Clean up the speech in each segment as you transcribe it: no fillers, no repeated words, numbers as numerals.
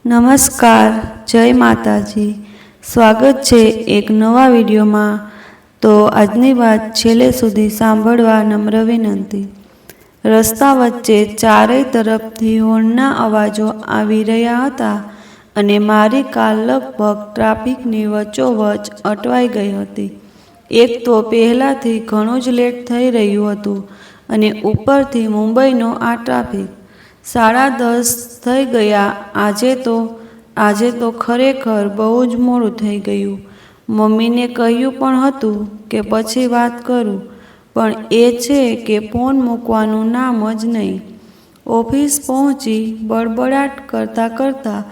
નમસ્કાર, જય માતાજી. સ્વાગત છે એક નવા વિડીયોમાં. તો આજની વાત છેલ્લે સુધી સાંભળવા નમ્ર વિનંતી. રસ્તા વચ્ચે ચારેય તરફથી હોર્નના અવાજો આવી રહ્યા હતા અને મારી કાર લગભગ ટ્રાફિકની વચ્ચોવચ અટવાઈ ગઈ હતી. એક તો પહેલાંથી ઘણું જ લેટ થઈ રહ્યું હતું અને ઉપરથી મુંબઈનો આ ટ્રાફિક. 10:30 થઈ ગયા. આજે તો ખરેખર બહુ જ મોડું થઈ ગયું. મમ્મીને કહ્યું પણ હતું કે પછી વાત કરું, પણ એ છે કે ફોન મૂકવાનું નામ જ નહીં. ઓફિસ પહોંચી બડબડાટ કરતાં કરતાં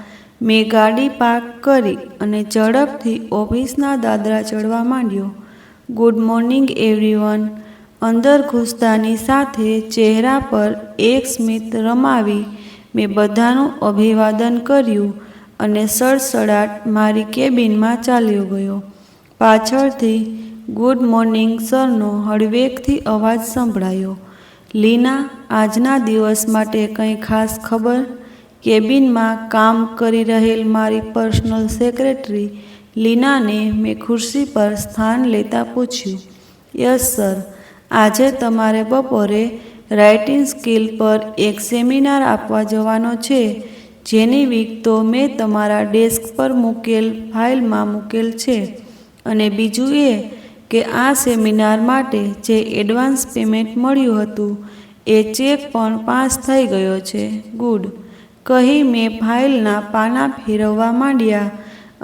મેં ગાડી પાર્ક કરી અને ઝડપથી ઓફિસના દાદરા ચડવા માંડ્યો. Good morning everyone. અંદર ઘૂસતાની સાથે ચહેરા પર એક સ્મિત રમાવી મેં બધાનું અભિવાદન કર્યું અને સડસડાટ મારી કેબિનમાં ચાલ્યો ગયો. પાછળથી ગુડ મોર્નિંગ સરનો હળવેકથી અવાજ સંભળાયો. લીના, આજના દિવસ માટે કંઈ ખાસ ખબર? કેબિનમાં કામ કરી રહેલ મારી પર્સનલ સેક્રેટરી લીનાને મેં ખુરશી પર સ્થાન લેતા પૂછ્યું. યસ સર, આજે તમારે બપોરે રાઇટિંગ સ્કિલ પર એક સેમિનાર આપવા જવાનો છે, જેની વિગતો મેં તમારા ડેસ્ક પર મૂકેલ ફાઇલમાં મૂકેલ છે. અને બીજું એ કે આ સેમિનાર માટે જે એડવાન્સ પેમેન્ટ મળ્યું હતું એ ચેક પણ પાસ થઈ ગયો છે. ગુડ, કહી મેં ફાઇલના પાના ફેરવવા માંડ્યા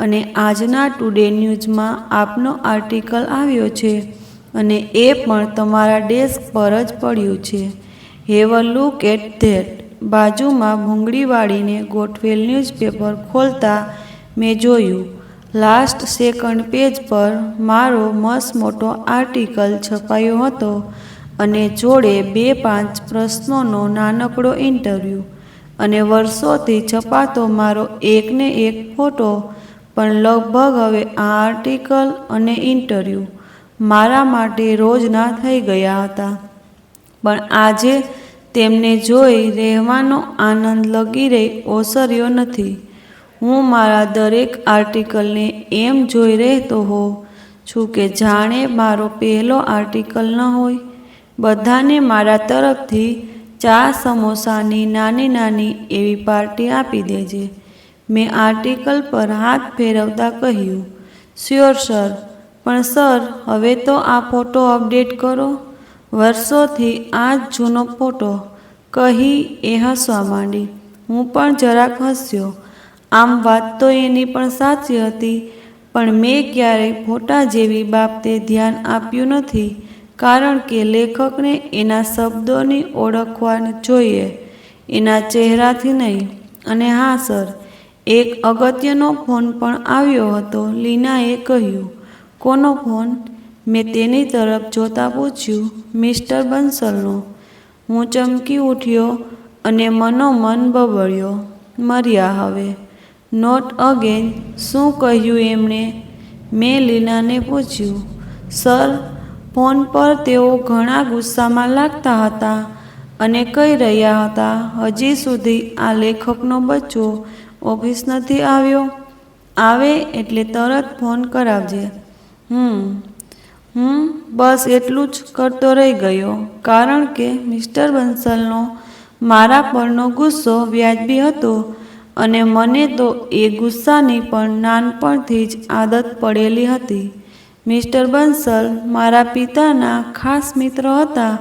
અને આજના ટુડે ન્યૂઝમાં આપનો આર્ટિકલ આવ્યો છે અને એ પણ તમારા ડેસ્ક પર જ પડ્યું છે. Have a look at that. બાજુમાં ભૂંગળી વાળીને ગોઠવેલ ન્યૂઝપેપર ખોલતા મેં જોયું. લાસ્ટ સેકન્ડ પેજ પર મારો મસમોટો આર્ટિકલ છપાયો હતો અને જોડે 2-5 પ્રશ્નોનો નાનકડો ઇન્ટરવ્યૂ અને વર્ષોથી છપાતો મારો એકને એક ફોટો. પણ લગભગ હવે આ આર્ટિકલ અને ઇન્ટરવ્યૂ મારા માટે રોજના થઈ ગયા હતા, પણ આજે તેમને જોઈ રહેવાનો આનંદ લગી રહી ઓસર્યો નથી. હું મારા દરેક આર્ટિકલને એમ જોઈ રહેતો હોઉં છું કે જાણે મારો પહેલો આર્ટિકલ ન હોય. બધાને મારા તરફથી ચા સમોસાની નાની નાની એવી પાર્ટી આપી દેજે. મેં આર્ટિકલ પર હાથ ફેરવતા કહ્યું. શ્યોર સર, પણ સર હવે તો આ ફોટો અપડેટ કરો. વર્ષોથી આ જ જૂનો ફોટો, કહી એ હસવા માંડી. હું પણ જરાક હસ્યો. આમ વાત તો એની પણ સાચી હતી, પણ મેં ક્યારેય ફોટા જેવી બાબતે ધ્યાન આપ્યું નથી, કારણ કે લેખકને એના શબ્દોની ઓળખવા જોઈએ, એના ચહેરાથી નહીં. અને હા સર, એક અગત્યનો ફોન પણ આવ્યો હતો, લીનાએ કહ્યું. કોનો ફોન? મેં તેની તરફ જોતા પૂછ્યું. મિસ્ટર બંસલનો. હું ચમકી ઉઠ્યો અને મનોમન બબડ્યો. મર્યા હવે. Not again. શું કહ્યું એમણે? મેં લીનાને પૂછ્યું. સર, ફોન પર તેઓ ઘણા ગુસ્સામાં લાગતા હતા અને કહી રહ્યા હતા, હજી સુધી આ લેખકનો બચ્ચો ઓફિસ નથી આવ્યો. આવે એટલે તરત ફોન કરાવજે. બસ એટલું જ કરતો રહી ગયો, કારણ કે મિસ્ટર બંસલનો મારા પરનો ગુસ્સો વ્યાજબી હતો અને મને તો એ ગુસ્સાની પણ નાનપણથી જ આદત પડેલી હતી. મિસ્ટર બંસલ મારા પિતાના ખાસ મિત્ર હતા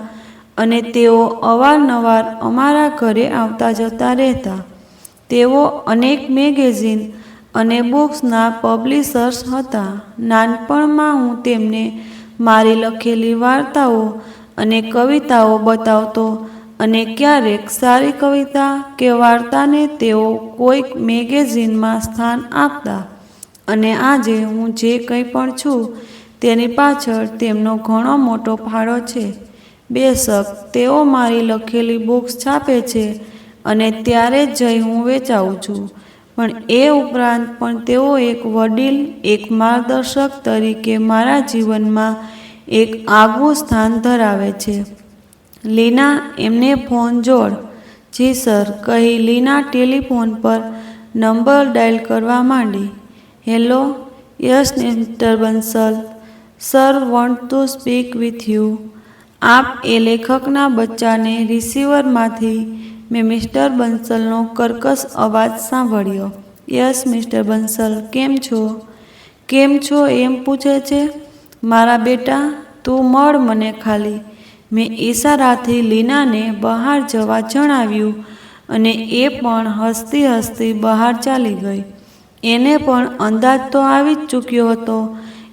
અને તેઓ અવારનવાર અમારા ઘરે આવતા જતા રહેતા. તેઓ અનેક મેગેઝિન અને બુક્સના પબ્લિશર્સ હતા. નાનપણમાં હું તેમને મારી લખેલી વાર્તાઓ અને કવિતાઓ બતાવતો અને ક્યારેક સારી કવિતા કે વાર્તાને તેઓ કોઈક મેગેઝિનમાં સ્થાન આપતા. અને આજે હું જે કંઈ પણ છું તેની પાછળ તેમનો ઘણો મોટો ફાળો છે. બેશક તેઓ મારી લખેલી બુક્સ છાપે છે અને ત્યારે જ જઈ હું વેચાવું છું, પણ એ ઉપરાંત પણ તેઓ એક વડીલ, એક માર્ગદર્શક તરીકે મારા જીવનમાં એક આગવું સ્થાન ધરાવે છે. લીના, એમને ફોન જોડ. જી સર, કહી લીના ટેલિફોન પર નંબર ડાયલ કરવા માંડી. Hello, yes mister Bansal, sir want to speak with you. આપ એ લેખકના બચ્ચાને રિસીવરમાંથી મેં મિસ્ટર બંસલનો કર્કશ અવાજ સાંભળ્યો. યસ મિસ્ટર બંસલ, કેમ છો? કેમ છો એમ પૂછે છે? મારા બેટા, તું મળ મને ખાલી. મેં ઈશારાથી લીનાને બહાર જવા જણાવ્યું અને એ પણ હસતી હસતી બહાર ચાલી ગઈ. એને પણ અંદાજ તો આવી જ ચૂક્યો હતો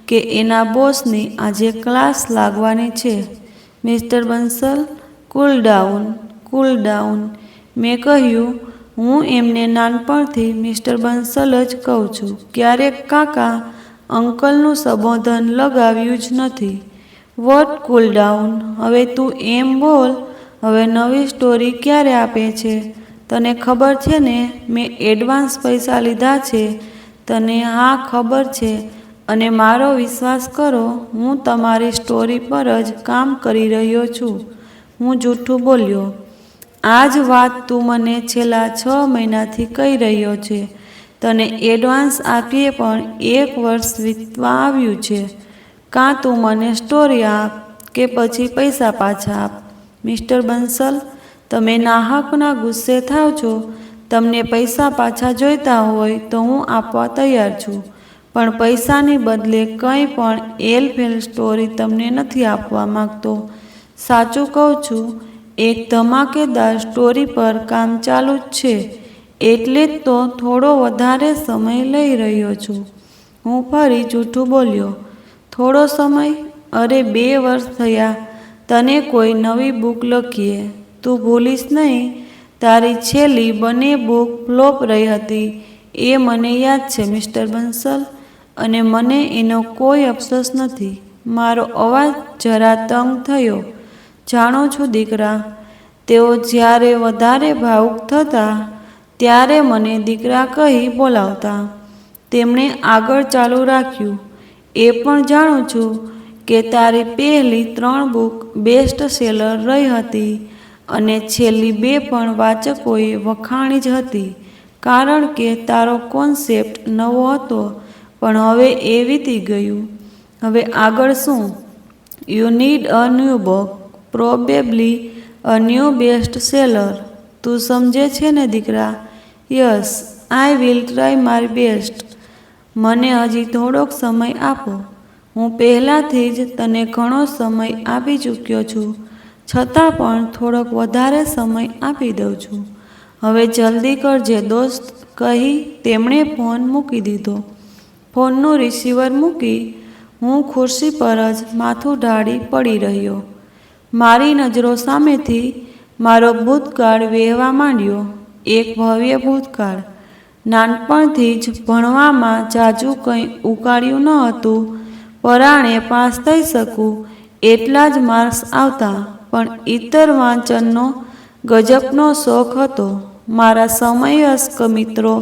કે એના બોસની આજે ક્લાસ લાગવાની છે. Mister Bansal, cool down, cool down. મેં કહ્યું, હું એમને નાનપણથી મિસ્ટર બંસલ જ કહું છું, ક્યારેક કાકા અંકલનું સંબોધન લગાવ્યું જ નથી. What cool down? હવે તું એમ બોલ, હવે નવી સ્ટોરી ક્યારે આપે છે? તને ખબર છે ને મેં એડવાન્સ પૈસા લીધા છે. તને હા ખબર છે, અને મારો વિશ્વાસ કરો, હું તમારી સ્ટોરી પર જ કામ કરી રહ્યો છું. હું જૂઠું બોલ્યો? આ જ વાત તું મને છેલ્લા 6 મહિનાથી કહી રહ્યો છે. તને એડવાન્સ આપીએ પણ 1 વર્ષ વીતવા આવ્યું છે. કાં તું મને સ્ટોરી આપ કે પછી પૈસા પાછા આપ. મિસ્ટર બંસલ, તમે નાહકના ગુસ્સે થાવ છો. તમને પૈસા પાછા જોઈતા હોય તો હું આપવા તૈયાર છું, પણ પૈસાની બદલે કંઈ પણ એલફેલ સ્ટોરી તમને નથી આપવા માંગતો. સાચું કહું છું, એક ધમાકેદાર સ્ટોરી પર કામ ચાલુ જ છે, એટલે જ તો થોડો વધારે સમય લઈ રહ્યો છું. હું ફરી જૂઠું બોલ્યો. થોડો સમય? અરે 2 વર્ષ થયા તને કોઈ નવી બુક લખીએ. તું ભૂલીશ નહીં, તારી છેલ્લી બંને બુક ફ્લોપ રહી હતી એ મને યાદ છે મિસ્ટર બંસલ, અને મને એનો કોઈ અફસોસ નથી. મારો અવાજ જરા તંગ થયો. જાણું છું દીકરા. તેઓ જ્યારે વધારે ભાવુક થતા ત્યારે મને દીકરા કહી બોલાવતા. તેમણે આગળ ચાલુ રાખ્યું. એ પણ જાણું છું કે તારી પહેલી 3 બુક બેસ્ટ સેલર રહી હતી અને છેલ્લી 2 પણ વાચકોએ વખાણી જ હતી, કારણ કે તારો કોન્સેપ્ટ નવો હતો. પણ હવે એ વીતી ગયું. હવે આગળ શું? You need a new book, probably a new best seller. તું સમજે છે ને દીકરા? Yes, I will try my best. મને હજી થોડોક સમય આપો. હું પહેલાંથી જ તને ઘણો સમય આપી ચૂક્યો છું, છતાં પણ થોડોક વધારે સમય આપી દઉં છું. હવે જલ્દી કરજે દોસ્ત, કહી તેમણે ફોન મૂકી દીધો. ફોનનું રિસીવર મૂકી હું ખુરશી પર જ માથું ઢાળી પડી રહ્યો. મારી નજરો સામેથી મારો ભૂતકાળ વહેવા માંડ્યો. એક ભવ્ય ભૂતકાળ. નાનપણથી જ ભણવામાં જાજુ કંઈ ઉકાળ્યું ન હતું. પરાણે પાસ થઈ શકું એટલા જ માર્ક્સ આવતા, પણ ઇતર વાંચનનો ગજબનો શોખ હતો. મારા સમવયસ્ક મિત્રો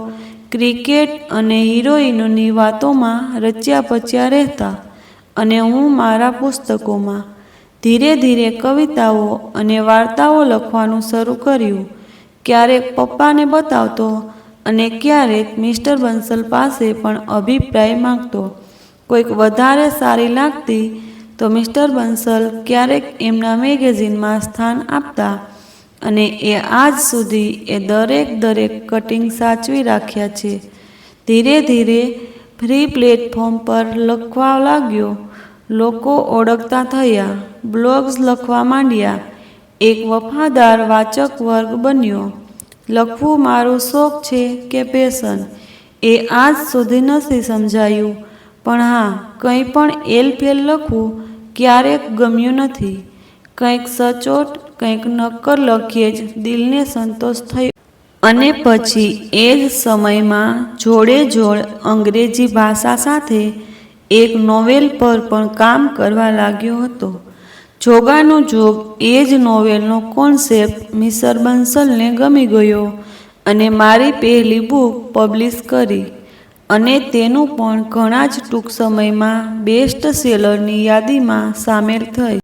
ક્રિકેટ અને હિરોઈનોની વાતોમાં રચ્યા પચ્યા રહેતા, અને હું મારા પુસ્તકોમાં. ધીરે ધીરે કવિતાઓ અને વાર્તાઓ લખવાનું શરૂ કર્યું. ક્યારેક પપ્પાને બતાવતો અને ક્યારેક મિસ્ટર બંસલ પાસે પણ અભિપ્રાય માંગતો. કોઈક વધારે સારી લાગતી તો મિસ્ટર બંસલ ક્યારેક એમના મેગેઝિનમાં સ્થાન આપતા, અને એ આજ સુધી એ દરેક કટિંગ સાચવી રાખ્યા છે. ધીરે ધીરે ફ્રી પ્લેટફોર્મ પર લખવા લાગ્યો. લોકો ઓળખતા થયા. બ્લોગ્સ લખવા માંડ્યા. એક વફાદાર વાચક વર્ગ બન્યો. લખવું મારું શોખ છે કે પેશન એ આજ સુધી નથી સમજાયું, પણ હા, કંઈ પણ એલફેલ લખવું ક્યારેક ગમ્યું નથી. કંઈક સચોટ, કંઈક નક્કર લખીએ જ દિલને સંતોષ થયો. અને પછી એ જ સમયમાં જોડે જોડ અંગ્રેજી ભાષા સાથે એક નોવેલ પર પણ કામ કરવા લાગ્યો હતો. જોગાનો જોગ એ જ નોવેલનો કોન્સેપ્ટ મિસ્ટર બંસલને ગમી ગયો અને મારી પહેલી બુક પબ્લિશ કરી, અને તેનું પણ ઘણા જ ટૂંક સમયમાં બેસ્ટ સેલરની યાદીમાં સામેલ થઈ.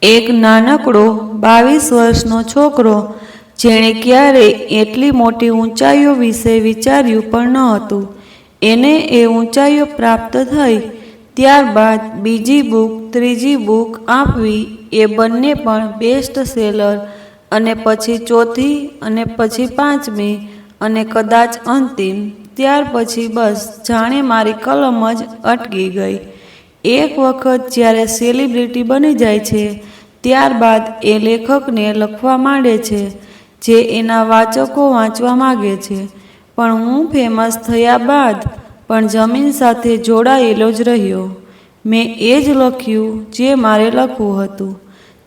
એક નાનકડો 22 વર્ષનો છોકરો જેણે ક્યારેય એટલી મોટી ઊંચાઈઓ વિશે વિચાર્યું પણ ન હતું. એને એ ઊંચાઈઓ પ્રાપ્ત થઈ. ત્યારબાદ બીજી બુક, ત્રીજી બુક આપવી, એ બંને પણ બેસ્ટ સેલર, અને પછી ચોથી, અને પછી પાંચમી, અને કદાચ અંતિમ. ત્યાર પછી બસ જાણે મારી કલમ જ અટકી ગઈ. એક વખત જ્યારે સેલિબ્રિટી બની જાય છે, ત્યારબાદ એ લેખકને લખવા માંડે છે જે એના વાચકો વાંચવા માગે છે. પણ હું ફેમસ થયા બાદ પણ જમીન સાથે જોડાયેલો જ રહ્યો. મેં એ જ લખ્યું જે મારે લખવું હતું,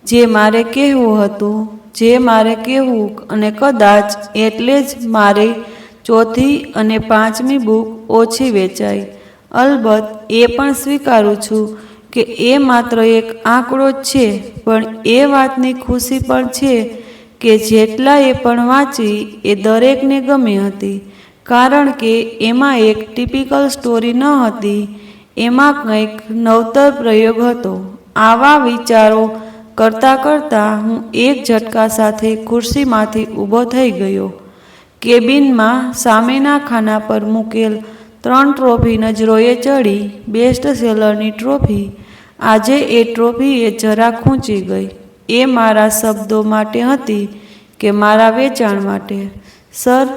જે મારે કહેવું હતું, જે મારે કહેવું, અને કદાચ એટલે જ મારી ચોથી અને પાંચમી બુક ઓછી વેચાઈ. અલબત્ત એ પણ સ્વીકારું છું કે એ માત્ર એક આંકડો જ છે, પણ એ વાતની ખુશી પણ છે કે જેટલાએ પણ વાંચી એ દરેકને ગમી હતી, કારણ કે એમાં એક ટિપિકલ સ્ટોરી ન હતી, એમાં કંઈક નવતર પ્રયોગ હતો. આવા વિચારો કરતાં કરતાં હું એક ઝટકા સાથે ખુરશીમાંથી ઊભો થઈ ગયો. કેબિનમાં સામેના ખાના પર મૂકેલ 3 ટ્રોફી નજરોએ ચડી. બેસ્ટ સેલરની ટ્રોફી. આજે એ ટ્રોફી એ જરા ખૂંચી ગઈ. એ મારા શબ્દો માટે હતી કે મારા વેચાણ માટે? સર,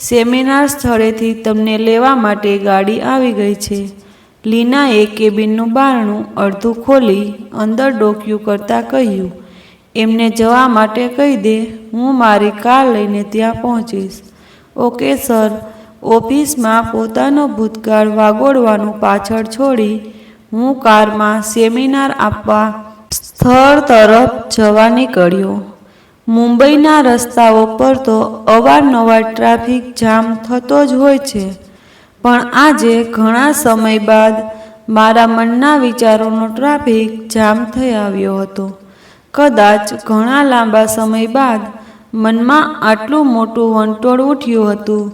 સેમિનાર સ્થળેથી તમને લેવા માટે ગાડી આવી ગઈ છે. લીનાએ કેબિનનું બારણું અડધું ખોલી અંદર ડોકિયું કરતાં કહ્યું. એમને જવા માટે કહી દે, હું મારી કાર લઈને ત્યાં પહોંચીશ. Okay sir. ઓફિસમાં પોતાનો ભૂતકાળ વાગોળવાનું પાછળ છોડી હું કારમાં સેમિનાર આપવા સ્થળ તરફ જવા નીકળ્યો. મુંબઈના રસ્તાઓ પર તો અવારનવાર ટ્રાફિક જામ થતો જ હોય છે, પણ આજે ઘણા સમય બાદ મારા મનના વિચારોનો ટ્રાફિક જામ થઈ આવ્યો હતો. કદાચ ઘણા લાંબા સમય બાદ મનમાં આટલું મોટું વંટોળ ઉઠ્યું હતું,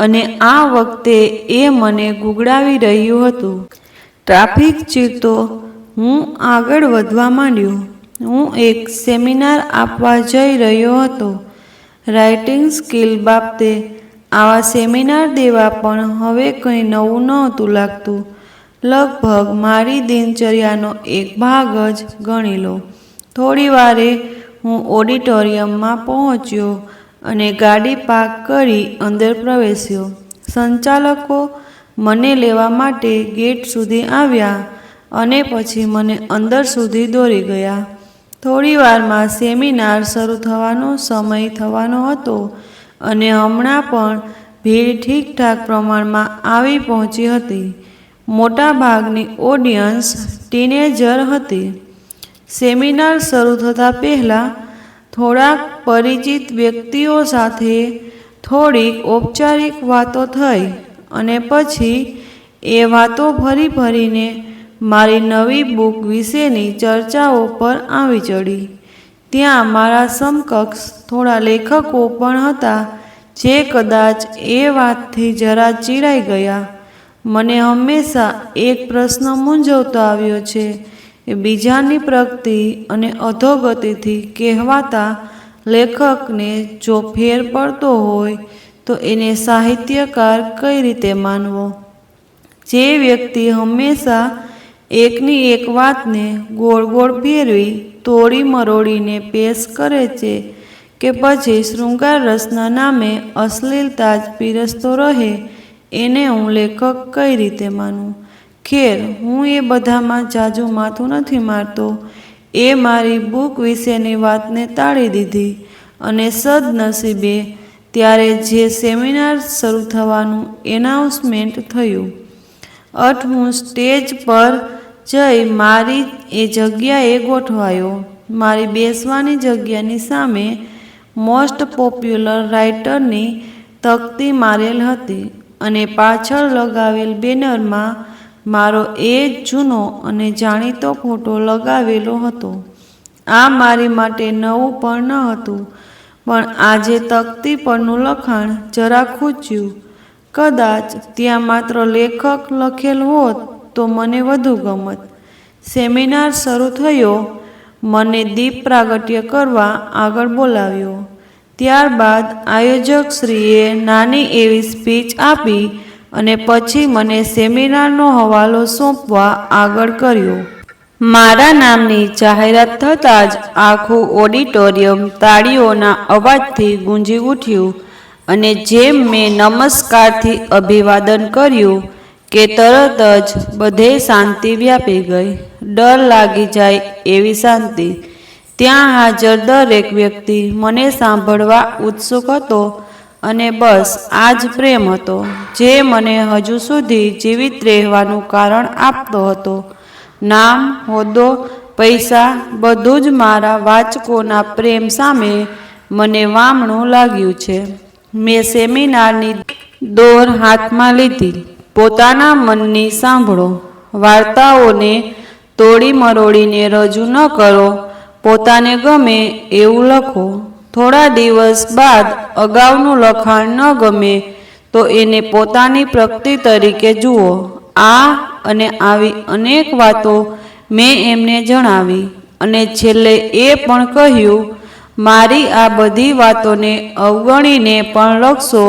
અને આ વખતે એ મને ગુગળાવી રહ્યું હતું. ટ્રાફિક ચીરતો હું આગળ વધવા માંડ્યો. હું એક સેમિનાર આપવા જઈ રહ્યો હતો. રાઇટિંગ સ્કિલ બાબતે આવા સેમિનાર દેવા પણ હવે કંઈ નવું નહોતું લાગતું. લગભગ મારી દિનચર્યાનો એક ભાગ જ ગણી લો. થોડી વારે હું ઓડિટોરિયમમાં પહોંચ્યો અને ગાડી પાર્ક કરી અંદર પ્રવેશ્યો. સંચાલકો મને લેવા માટે ગેટ સુધી આવ્યા અને પછી મને અંદર સુધી દોરી ગયા. થોડી વારમાં સેમિનાર શરૂ થવાનો સમય થવાનો હતો, અને હમણાં પણ ભીડ ઠીકઠાક પ્રમાણમાં આવી પહોંચી હતી. મોટા ભાગની ઓડિયન્સ ટીનેજર હતી. સેમિનાર શરૂ થતાં પહેલાં થોડાક પરિચિત વ્યક્તિઓ સાથે થોડીક ઔપચારિક વાતો થઈ, અને પછી એ વાતો ફરી ફરીને મારી નવી બુક વિશેની ચર્ચાઓ પર આવી ચડી. ત્યાં મારા સમકક્ષ થોડા લેખકો પણ હતા જે કદાચ એ વાતથી જરા ચીડાઈ ગયા. મને હંમેશા એક પ્રશ્ન મૂંઝવતો આવ્યો છે કે બીજાની પ્રગતિ અને અધોગતિથી કહેવાતા લેખકને જો ફેર પડતો હોય તો એને સાહિત્યકાર કઈ રીતે માનવો? જે વ્યક્તિ હંમેશા એકની એક વાતને ગોળ ગોળ ફેરવી તોડી મરોડીને પેશ કરે છે, કે પછી શૃંગાર રસના નામે અશ્લીલતા જ પીરસતો રહે, એને હું લેખક કઈ રીતે માનું? ખેર, હું એ બધામાં જાજુ માથું નથી મારતો. એ મારી બુક વિશેની વાતને ટાળી દીધી, અને સદનસીબે ત્યારે જે સેમિનાર શરૂ થવાનું એનાઉન્સમેન્ટ થયું, હું સ્ટેજ પર જઈ મારી એ જગ્યાએ ગોઠવાયો. મારી બેસવાની જગ્યાની સામે મોસ્ટ પોપ્યુલર રાઇટરની તકતી મારેલ હતી, અને પાછળ લગાવેલ બેનરમાં મારો એ જૂનો અને જાણીતો ફોટો લગાવેલો હતો. આ મારી માટે નવું પણ ન હતું, પણ આજે તકતી પરનું લખાણ જરા ખૂચ્યું. કદાચ ત્યાં માત્ર લેખક લખેલ હોત તો મને વધુ ગમત. સેમિનાર શરૂ થયો. મને દીપ પ્રાગટ્ય કરવા આગળ બોલાવ્યો. ત્યારબાદ આયોજકશ્રીએ નાની એવી સ્પીચ આપી અને પછી મને સેમિનારનો હવાલો સોંપવા આગળ કર્યો. મારા નામની જાહેરાત થતાં જ આખું ઓડિટોરિયમ તાળીઓના અવાજથી ગુંજી ઉઠ્યું અને જેમ મેં નમસ્કારથી અભિવાદન કર્યું કે તરત જ બધે શાંતિ વ્યાપી ગઈ. ડર લાગી જાય એવી શાંતિ. ત્યાં હાજર દરેક વ્યક્તિ મને સાંભળવા ઉત્સુક હતો અને બસ આ જ પ્રેમ હતો જે મને હજુ સુધી જીવિત રહેવાનું કારણ આપતો હતો. નામ, હોદ્દો, પૈસા બધું જ મારા વાચકોના પ્રેમ સામે મને વામણું લાગ્યું છે. મેં સેમિનારની દોર હાથમાં લીધી. પોતાના મનની સાંભળો. વાર્તાઓને તોડી મરોડીને રજૂ ન કરો. પોતાને ગમે એવું લખો. થોડા દિવસ બાદ અગાઉનું લખાણ ન ગમે તો એને પોતાની પ્રગતિ તરીકે જુઓ. આ અને આવી અનેક વાતો મેં એમને જણાવી અને છેલ્લે એ પણ કહ્યું, મારી આ બધી વાતોને અવગણીને પણ લખશો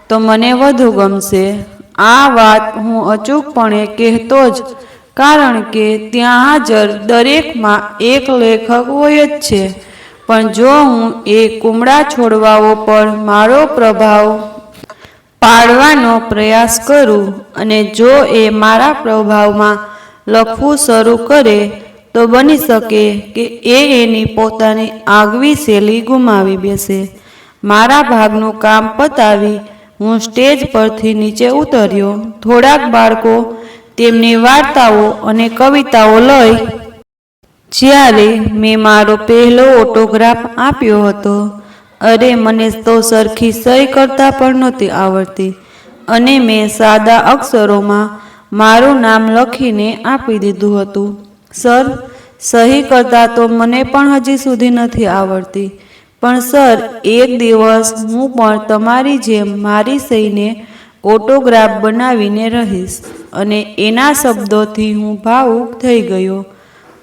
તો મને વધુ ગમશે. આ વાત હું અચૂકપણે કહેતો જ, કારણ કે ત્યાં હાજર દરેકમાં એક લેખક હોય જ છે. પણ જો હું એ કુમળા છોડવાઓ પર મારો પ્રભાવ પાડવાનો પ્રયાસ કરું અને જો એ મારા પ્રભાવમાં લખવું શરૂ કરે તો બની શકે કે એ એની પોતાની આગવી શૈલી ગુમાવી બેસે. મારા ભાગનું કામ પતાવી હું સ્ટેજ પરથી નીચે ઉતર્યો. થોડાક બાળકો તેમની વાર્તાઓ અને કવિતાઓ લઈ જ્યારે મેં મારો પહેલો ઓટોગ્રાફ આપ્યો હતો, અરે મને તો સરખી સહી કરતા પણ નહોતી આવડતી અને મેં સાદા અક્ષરોમાં મારું નામ લખીને આપી દીધું હતું. સર, સહી કરતા તો મને પણ હજી સુધી નથી આવડતી, પણ સર એક દિવસ હું પણ તમારી જેમ મારી સહીને ઓટોગ્રાફ બનાવીને રહીશ. અને એના શબ્દોથી હું ભાવુક થઈ ગયો.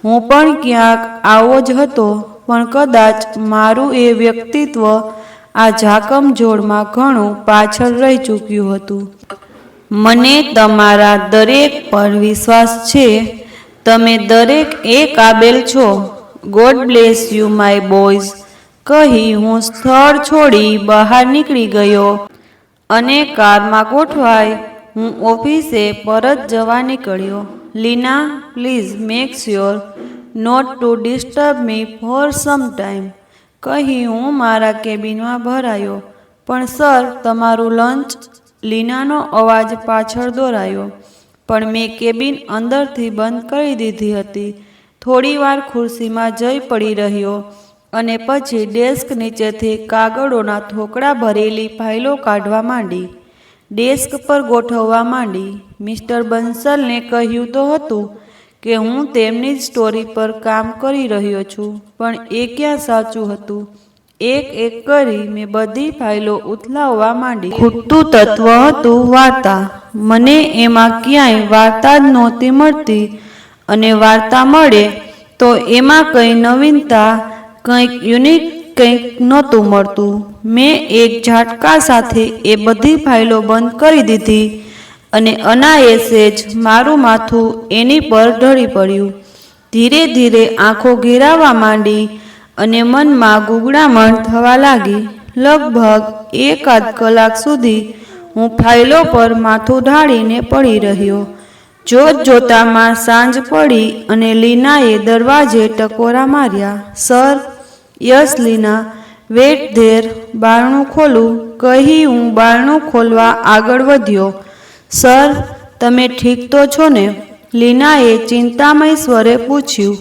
હું પણ ક્યાંક આવો જ હતો, પણ કદાચ મારું એ વ્યક્તિત્વ આ ઝાકમઝોળમાં ઘણું પાછળ રહી ચૂક્યું હતું. મને તમારા દરેક પર વિશ્વાસ છે. તમે દરેક એ કાબેલ છો. God bless you my boys કહી હું સ્થળ છોડી બહાર નીકળી ગયો અને કારમાં ગોઠવાઈ હું ઓફિસે પરત જવા નીકળ્યો. Leena, please make sure not to disturb me for some time કહી હું મારા કેબિનમાં ભરાયો. પણ સર, તમારું લંચ? લીનાનો અવાજ પાછળ દોરાયો. પણ મેં કેબિન અંદરથી બંધ કરી દીધી હતી. થોડીવાર ખુરશીમાં જઈ પડી રહ્યો અને પછી ડેસ્ક નીચેથી કાગળોના થોકડા ભરેલી ફાઇલો કાઢવા માંડી. ડેસ્ક પર ગોઠવવા માંડી. મિસ્ટર બંસલને કહ્યું તો હતું કે હું તેમની જ સ્ટોરી પર કામ કરી રહ્યો છું, પણ એ ક્યાં સાચું હતું? એક એક કરી મેં બધી ફાઇલો ઉથલાવવા માંડી. ખૂટતું તત્વ હતું વાર્તા. મને એમાં ક્યાંય વાર્તા જ નહોતી મળતી અને વાર્તા મળે તો એમાં કંઈ નવીનતા, કંઈક યુનિક કંઈક નહોતું મળતું. મેં એક ઝાટકા સાથે એ બધી ફાઇલો બંધ કરી દીધી અને અનાયાસે જ મારું માથું એની પર ઢળી પડ્યું. ધીરે ધીરે આંખો ઘેરાવા માંડી અને મનમાં ગુંગળામણ થવા લાગી. લગભગ 1.5 કલાક સુધી હું ફાઇલો પર માથું ઢાળીને પડી રહ્યો. જોત જોતામાં સાંજ પડી અને લીનાએ દરવાજે ટકોરા માર્યા. Sir? Yes Leena, wait there. બારણું ખોલું કહી હું બારણું ખોલવા આગળ વધ્યો. સર, તમે ઠીક તો છો ને? લીનાએ ચિંતામય સ્વરે પૂછ્યું.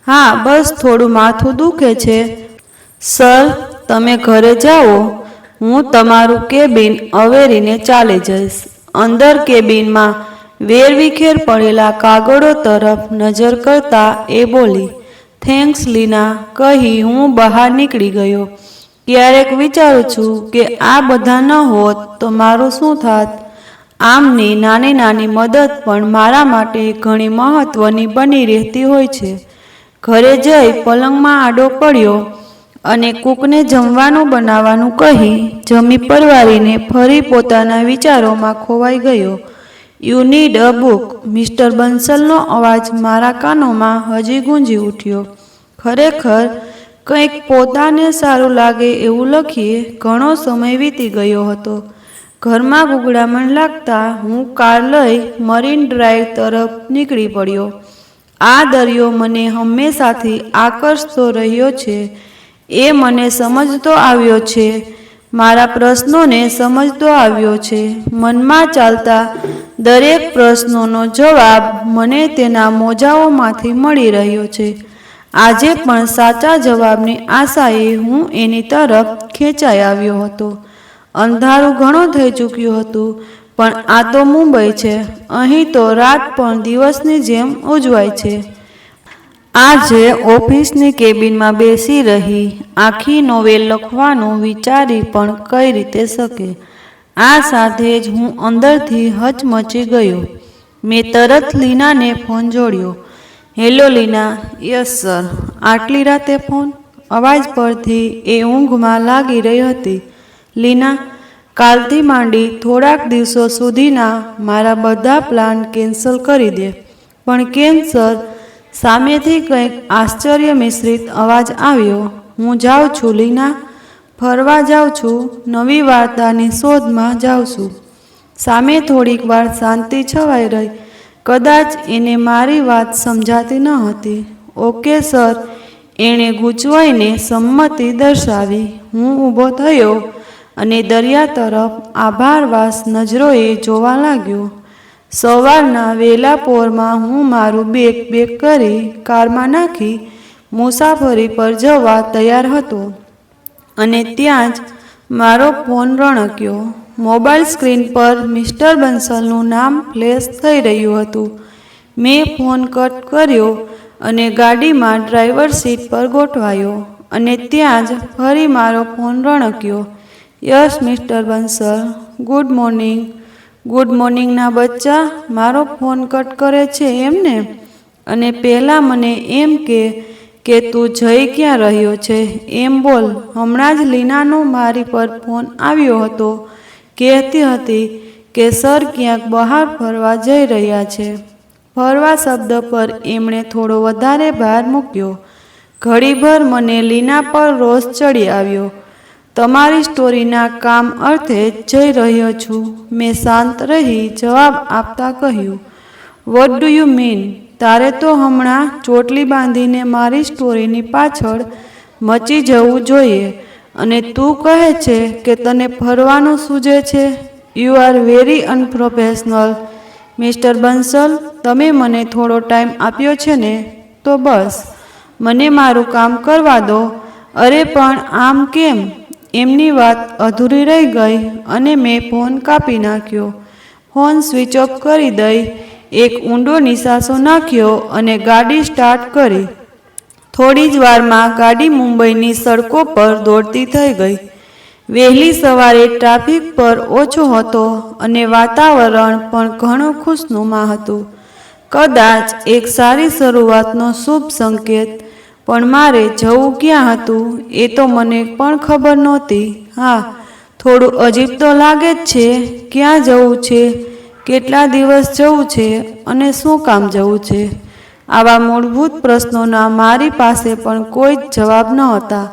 હા, બસ થોડું માથું દુખે છે. સર, તમે ઘરે જાઓ. હું તમારું કેબિન અવેરીને ચાલી જઈશ. અંદર કેબિનમાં વેરવિખેર પડેલા કાગળો તરફ નજર કરતા એ બોલી. થેન્ક્સ લીના કહી હું બહાર નીકળી ગયો. ક્યારેક વિચારું છું કે આ બધા ન હોત તો મારું શું થાત? આમની નાની નાની મદદ પણ મારા માટે ઘણી મહત્વની બની રહેતી હોય છે. ઘરે જઈ પલંગમાં આડો પડ્યો અને કૂકને જમવાનું બનાવવાનું કહી જમી પરવારીને ફરી પોતાના વિચારોમાં ખોવાઈ ગયો. You need a book. Mister બંસલનો અવાજ મારા કાનોમાં હજી ગુંજી ઉઠ્યો. ખરેખર કંઈક પોતાને સારું લાગે એવું લખીએ ઘણો સમય વીતી ગયો હતો. ઘરમાં ગુગડામણ લાગતા હું કાર લઈ મરીન ડ્રાઈવ તરફ નીકળી પડ્યો. આ દરિયો મને હંમેશાથી આકર્ષતો રહ્યો છે. એ મને સમજતો આવ્યો છે. મારા પ્રશ્નોને સમજતો આવ્યો છે. મનમાં ચાલતા દરેક પ્રશ્નોનો જવાબ મને તેના મોજાઓમાંથી મળી રહ્યો છે. આજે પણ સાચા જવાબની આશાએ હું એની તરફ ખેંચાઈ આવ્યો હતો. અંધારું ઘણું થઈ ચૂક્યું હતું, પણ આ તો મુંબઈ છે. અહીં તો રાત પણ દિવસની જેમ ઉજવાય છે. આજે ઓફિસની કેબિનમાં બેસી રહી આખી નોવેલ લખવાનું વિચારી પણ કઈ રીતે શકે. આ સાથે જ હું અંદરથી હચમચી ગયો. મેં તરત લીનાને ફોન જોડ્યો. હેલો લીના. Yes sir. આટલી રાતે ફોન? અવાજ પરથી એ ઊંઘમાં લાગી રહી હતી. લીના, કાલથી માંડી થોડાક દિવસો સુધીના મારા બધા પ્લાન કેન્સલ કરી દે. પણ કેમ સર? સામેથી કંઈક આશ્ચર્ય મિશ્રિત અવાજ આવ્યો. હું જાઉં છું લીના. ફરવા જાઉં છું. નવી વાર્તાની શોધમાં જાઉં છું. સામે થોડીક વાર શાંતિ છવાઈ રહી. કદાચ એને મારી વાત સમજાતી ન હતી. Okay sir. એણે ગૂંચવાઈને સંમતિ દર્શાવી. હું ઊભો થયો અને દરિયા તરફ આભારવાસ નજરોએ જોવા લાગ્યો. સવારના વહેલા પોરમાં હું મારું બેગ કરી કારમાં નાખી મુસાફરી પર જવા તૈયાર હતો અને ત્યાં જ મારો ફોન રણક્યો. મોબાઈલ સ્ક્રીન પર મિસ્ટર બંસલનું નામ ફ્લેશ થઈ રહ્યું હતું. મેં ફોન કટ કર્યો અને ગાડીમાં ડ્રાઈવર સીટ પર ગોઠવાયો અને ત્યાં જ ફરી મારો ફોન રણક્યો. Yes mister Bansal. Good morning. Good મોર્નિંગના બચ્ચા. મારો ફોન કટ કરે છે એમને? અને પહેલાં મને એમ કે તું જઈ ક્યાં રહ્યો છે એમ બોલ. હમણાં જ લીનાનો મારી પર ફોન આવ્યો હતો. કહેતી હતી કે સર ક્યાંક બહાર ફરવા જઈ રહ્યા છે. ફરવા શબ્દ પર એમણે થોડો વધારે ભાર મૂક્યો. ઘડીભર મને લીના પર રોષ ચડી આવ્યો. તમારી સ્ટોરીના કામ અર્થે જઈ રહ્યો છું, મેં શાંત રહી જવાબ આપતા કહ્યું. What do you mean? તારે તો હમણાં ચોટલી બાંધીને મારી સ્ટોરીની પાછળ મચી જવું જોઈએ અને તું કહે છે કે તને ફરવાનું સૂઝે છે. You are very unprofessional. Mister Bansal, તમે મને થોડો ટાઈમ આપ્યો છે ને, તો બસ મને મારું કામ કરવા દો. અરે પણ આમ કેમ? એમની વાત અધૂરી રહી ગઈ અને મેં ફોન કાપી નાખ્યો. ફોન સ્વિચ ઓફ કરી દઈ એક ઊંડો નિસાસો નાખ્યો અને ગાડી સ્ટાર્ટ કરી. થોડી જ વારમાં ગાડી મુંબઈની સડકો પર દોડતી થઈ ગઈ. વહેલી સવારે ટ્રાફિક પર ઓછો હતો અને વાતાવરણ પણ ઘણું ખુશનુમા હતું. કદાચ એક સારી શરૂઆતનો શુભ સંકેત. પણ મારે જવું ક્યાં હતું એ તો મને પણ ખબર નહોતી. હા, થોડું અજીબ તો લાગે જ છે. ક્યાં જવું છે, કેટલા દિવસ જવું છે અને શું કામ જવું છે? આવા મૂળભૂત પ્રશ્નોના મારી પાસે પણ કોઈ જ જવાબ ન હતા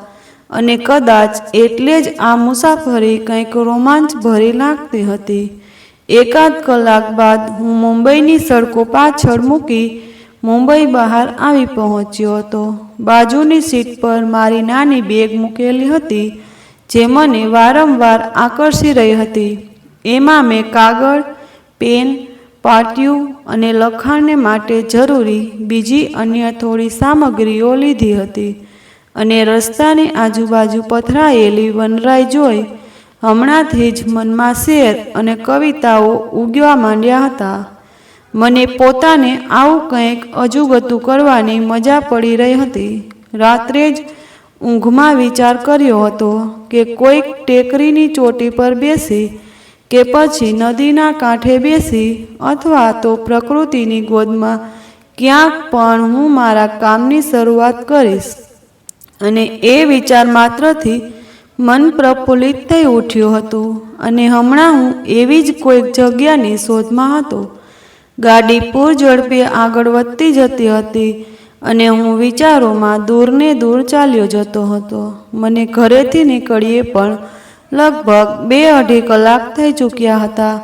અને કદાચ એટલે જ આ મુસાફરી કંઈક રોમાંચ ભરી લાગતી હતી. એકાદ કલાક બાદ હું મુંબઈની સડકો પાછળ મૂકી મુંબઈ બહાર આવી પહોંચ્યો હતો. બાજુની સીટ પર મારી નાની બેગ મૂકેલી હતી જે મને વારંવાર આકર્ષી રહી હતી. એમાં મેં કાગળ, પેન, પાટિયું અને લખાણને માટે જરૂરી બીજી અન્ય થોડી સામગ્રીઓ લીધી હતી અને રસ્તાની આજુબાજુ પથરાયેલી વનરાઈ જોઈ હમણાંથી જ મનમાં શેર અને કવિતાઓ ઉગવા માંડ્યા હતા. મને પોતાને આવું કંઈક અજુગતું કરવાની મજા પડી રહી હતી. રાત્રે જ ઊંઘમાં વિચાર કર્યો હતો કે કોઈક ટેકરીની ચોટી પર બેસી કે પછી નદીના કાંઠે બેસી અથવા તો પ્રકૃતિની ગોદમાં ક્યાંક પણ હું મારા કામની શરૂઆત કરીશ. અને એ વિચાર માત્રથી મન પ્રફુલ્લિત થઈ ઉઠ્યું હતું અને હમણાં હું એવી જ કોઈક જગ્યાની શોધમાં હતો. ગાડી પૂર ઝડપે આગળ વધતી જતી હતી અને હું વિચારોમાં દૂરને દૂર ચાલ્યો જતો હતો. મને ઘરેથી નીકળીએ પણ લગભગ 2-2.5 કલાક થઈ ચૂક્યા હતા,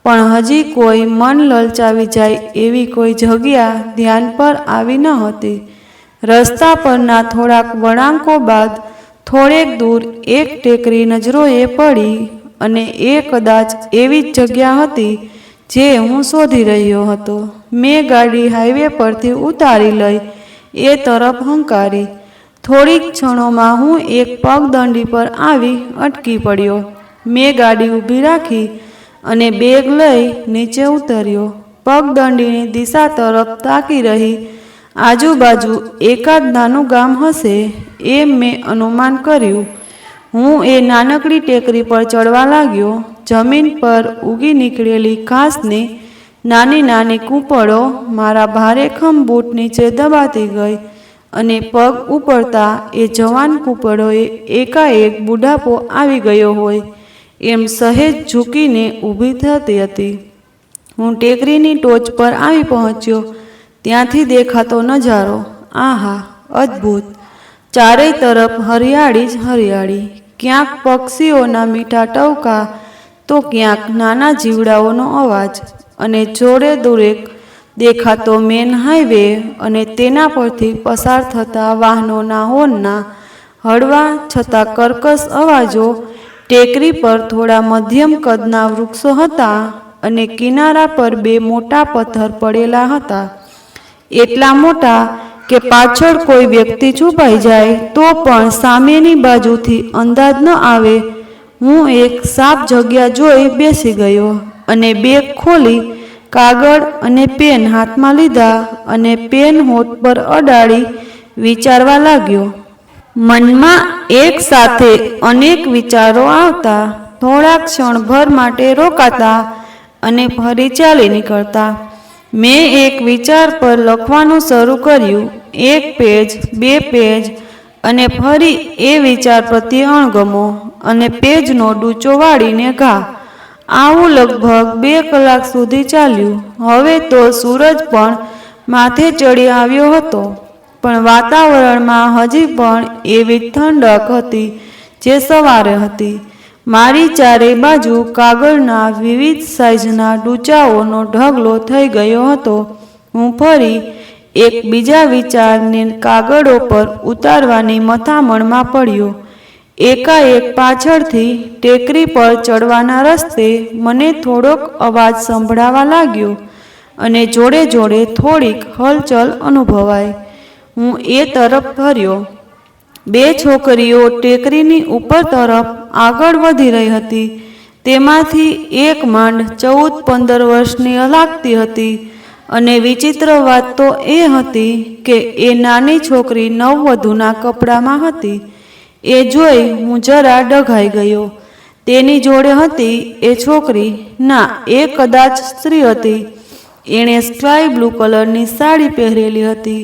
પણ હજી કોઈ મન લલચાવી જાય એવી કોઈ જગ્યા ધ્યાન પર આવી ન હતી. રસ્તા પરના થોડાક વળાંકો બાદ થોડેક દૂર એક ટેકરી નજરોએ પડી અને એ કદાચ એવી જ જગ્યા હતી જે હું શોધી રહ્યો હતો. મેં ગાડી હાઈવે પરથી ઉતારી લઈ એ તરફ હંકારી. થોડીક ક્ષણોમાં હું એક પગદંડી પર આવી અટકી પડ્યો. મેં ગાડી ઊભી રાખી અને બેગ લઈ નીચે ઉતર્યો. પગદંડીની દિશા તરફ તાકી રહી. આજુબાજુ એકાદ નાનું ગામ હશે એમ મેં અનુમાન કર્યું. હું એ નાનકડી ટેકરી પર ચડવા લાગ્યો. જમીન પર ઉગી નીકળેલી ઘાસની નાની નાની કૂંપળો મારા ભારેખમ બૂટ નીચે દબાતી ગઈ અને પગ ઉપડતા એ જવાન કૂંપળોએ એકાએક બુઢાપો આવી ગયો હોય એમ સહેજ ઝૂકીને ઊભી થતી હતી. હું ટેકરીની ટોચ પર આવી પહોંચ્યો. ત્યાંથી દેખાતો નજારો, આહા, અદ્ભુત! ચારેય તરફ હરિયાળી જ હરિયાળી. ક્યાંક પક્ષીઓના મીઠા ટવકા તો ક્યાંક નાના જીવડાઓનો અવાજ અને જોડે દૂરેક દેખાતો મેન હાઈવે અને તેના પરથી પસાર થતા વાહનોના હોર્નના હળવા છતાં કર્કશ અવાજો. ટેકરી પર થોડા મધ્યમ કદના વૃક્ષો હતા અને કિનારા પર 2 મોટા પથ્થર પડેલા હતા. એટલા મોટા કે પાછળ કોઈ વ્યક્તિ છુપાઈ જાય તો પણ સામેની બાજુથી અંદાજ ન આવે. હું એક સાફ જગ્યા જોઈ બેસી ગયો અને બેગ ખોલી કાગળ અને પેન હાથમાં લીધા અને પેન હોઠ પર અડાડી વિચારવા લાગ્યો. મનમાં એક સાથે અનેક વિચારો આવતા, થોડા ક્ષણભર માટે રોકાતા અને ફરી ચાલી નીકળતા. મેં એક વિચાર પર લખવાનું શરૂ કર્યું. 1 પેજ, 2 પેજ અને ફરી એ વિચાર પ્રત્યે અણગમો અને પેજનો ડૂચો વાળીને ઘા. આવું લગભગ 2 કલાક સુધી ચાલ્યું. હવે તો સૂરજ પણ માથે ચડી આવ્યો હતો, પણ વાતાવરણમાં હજી પણ એવી જ ઠંડક હતી જે સવારે હતી. મારી ચારેય બાજુ કાગળના વિવિધ સાઇઝના ડૂચાઓનો ઢગલો થઈ ગયો હતો. હું ફરી એક બીજા વિચારને કાગળો પર ઉતારવાની મથામણમાં પડ્યો. એકાએક પાછળથી ટેકરી પર ચડવાના રસ્તે મને થોડોક અવાજ સંભળાવા લાગ્યો અને જોડે જોડે થોડીક હલચલ અનુભવાઈ. હું એ તરફ ફર્યો. 2 છોકરીઓ ટેકરીની ઉપર તરફ આગળ વધી રહી હતી. તેમાંથી એક માંડ 14-15 વર્ષની લાગતી હતી અને વિચિત્ર વાત તો એ હતી કે એ નાની છોકરી નવવધૂના કપડામાં હતી. એ જોઈ હું જરા ડઘાઈ ગયો. તેની જોડે હતી એ છોકરી, ના, એ કદાચ સ્ત્રી હતી. એણે સ્કાય બ્લુ કલરની સાડી પહેરેલી હતી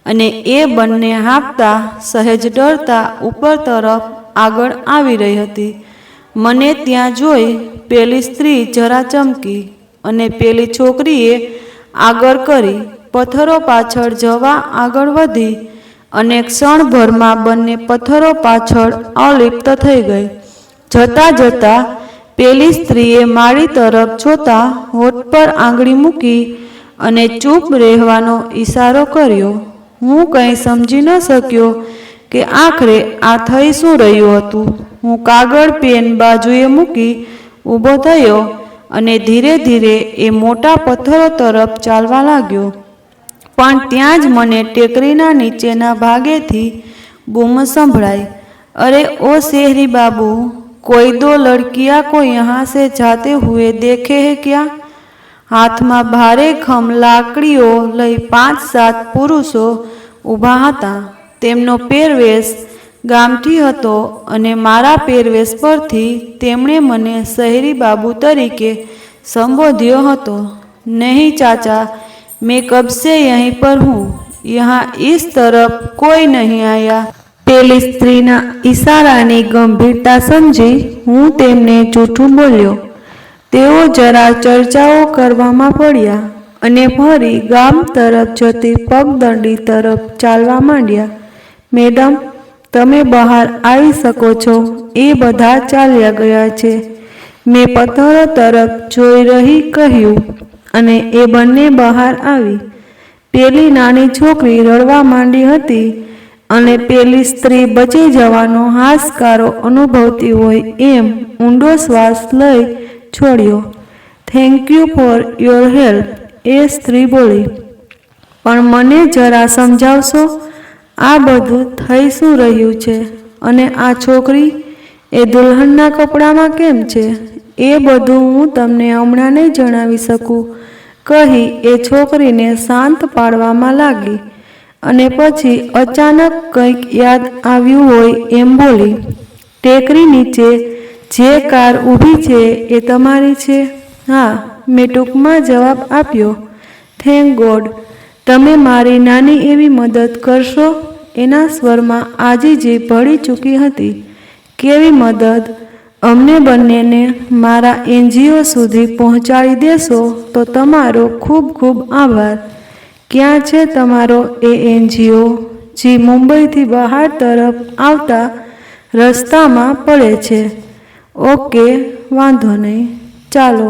અને એ બંને હાંફતા, સહેજ ડરતા ઉપર તરફ આગળ આવી રહી હતી. મને ત્યાં જોઈ પેલી સ્ત્રી જરા ચમકી અને પેલી છોકરીએ આગળ કરી. પથ્થરો પાછળ જવા આગળ વધી અને ક્ષણભરમાં બંને પથ્થરો પાછળ અલિપ્ત થઈ ગઈ. જતાં જતાં પેલી સ્ત્રીએ મારી તરફ જોતા હોઠ પર આંગળી મૂકી અને ચૂપ રહેવાનો ઈશારો કર્યો. હું કંઈ સમજી ન શક્યો કે આખરે આ થઈ શું રહ્યું હતું. હું કાગળ પેન બાજુએ મૂકી ઊભો થયો અને ધીરે ધીરે એ મોટા પથ્થરો તરફ ચાલવા લાગ્યો. પણ ત્યાં જ મને ટેકરીના નીચેના ભાગેથી બૂમ સંભળાઈ, અરે ઓ શહેરી બાબू, कोई 2 लड़कियां को यहाँ से जाते हुए देखे हैं क्या? હાથમાં ભારે ખમ લાકડીઓ લઈ 5-7 પુરુષો ઊભા હતા. તેમનો પહેરવેશ ગામઠી હતો અને મારા પહેરવેશ પરથી તેમણે મને શહેરી બાબू તરીકે સંબોધ્યો હતો. નહીં ચાચા, मैं कब से यहीं पर हूँ, यहाँ इस तरफ कोई नहीं आया. પેલી સ્ત્રીના ઈશારાની ગંભીરતા સમજી હું તેમને જૂઠું બોલ્યો. તેઓ જરા ચર્ચાઓ કરવામાં પડ્યા અને ફરી ગામ તરફ જતી પગદંડી તરફ ચાલવા માંડ્યા. મેડમ, તમે બહાર આવી શકો છો. એ બધા ચાલ્યા ગયા છે. મેં પથ્થરો તરફ જોઈ રહી કહ્યું અને એ બંને બહાર આવી. પેલી નાની છોકરી રડવા માંડી હતી અને પેલી સ્ત્રી બચી જવાનો હાશકારો અનુભવતી હોય એમ ઊંડો શ્વાસ લઈ છોડ્યો. Thank you for your help, એ સ્ત્રી બોલી. પણ મને જરા સમજાવશો, આ બધું થઈ શું રહ્યું છે? અને આ છોકરી એ દુલ્હનના કપડામાં કેમ છે? એ બધું હું તમને હમણાં નહીં જણાવી શકું, કહી એ છોકરીને શાંત પાડવામાં લાગી અને પછી અચાનક કંઈક યાદ આવ્યું હોય એમ બોલી. ટેકરી નીચે જે કાર ઊભી છે એ તમારી છે? હા, મેં ટૂંકમાં જવાબ આપ્યો. થેન્ક ગોડ, તમે મારી નાની એવી મદદ કરશો? એના સ્વરમાં આજીજી ભળી ચૂકી હતી. કેવી મદદ? અમને બંનેને મારા NGO સુધી પહોંચાડી દેશો તો તમારો ખૂબ ખૂબ આભાર. ક્યાં છે તમારો એ NGO? જી મુંબઈથી બહાર તરફ આવતા રસ્તામાં પડે છે. ઓકે, વાંધો નહીં, ચાલો,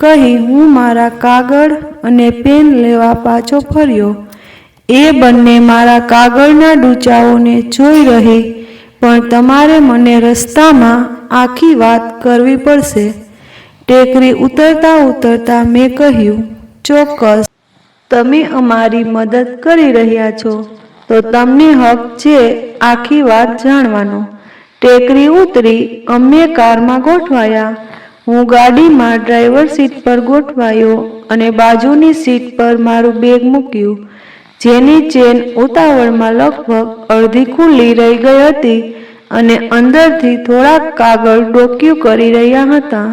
કહી હું મારા કાગળ અને પેન લેવા પાછો ફર્યો. એ બંને મારા કાગળના ડૂચાઓને જોઈ રહી. પણ તમારે મને રસ્તામાં આખી વાત કરવી પડશે. ટેકરી ઉતરતા ઉતરતા મેં કહ્યું, ચોક્કસ. તમે અમારી મદદ કરી રહ્યા છો તો તમને હક છે આખી વાત જાણવાનો. ટેકરી ઉતરી, અમે કારમાં ગોઠવાયા. હું ગાડીમાં ડ્રાઈવર સીટ પર ગોઠવાયો અને બાજુની સીટ પર મારું બેગ મૂક્યું, જેની ચેન ઉતાવળમાં લગભગ અડધી ખુલ્લી રહી ગઈ હતી અને અંદરથી થોડાક કાગળ ડોક્યું કરી રહ્યા હતા.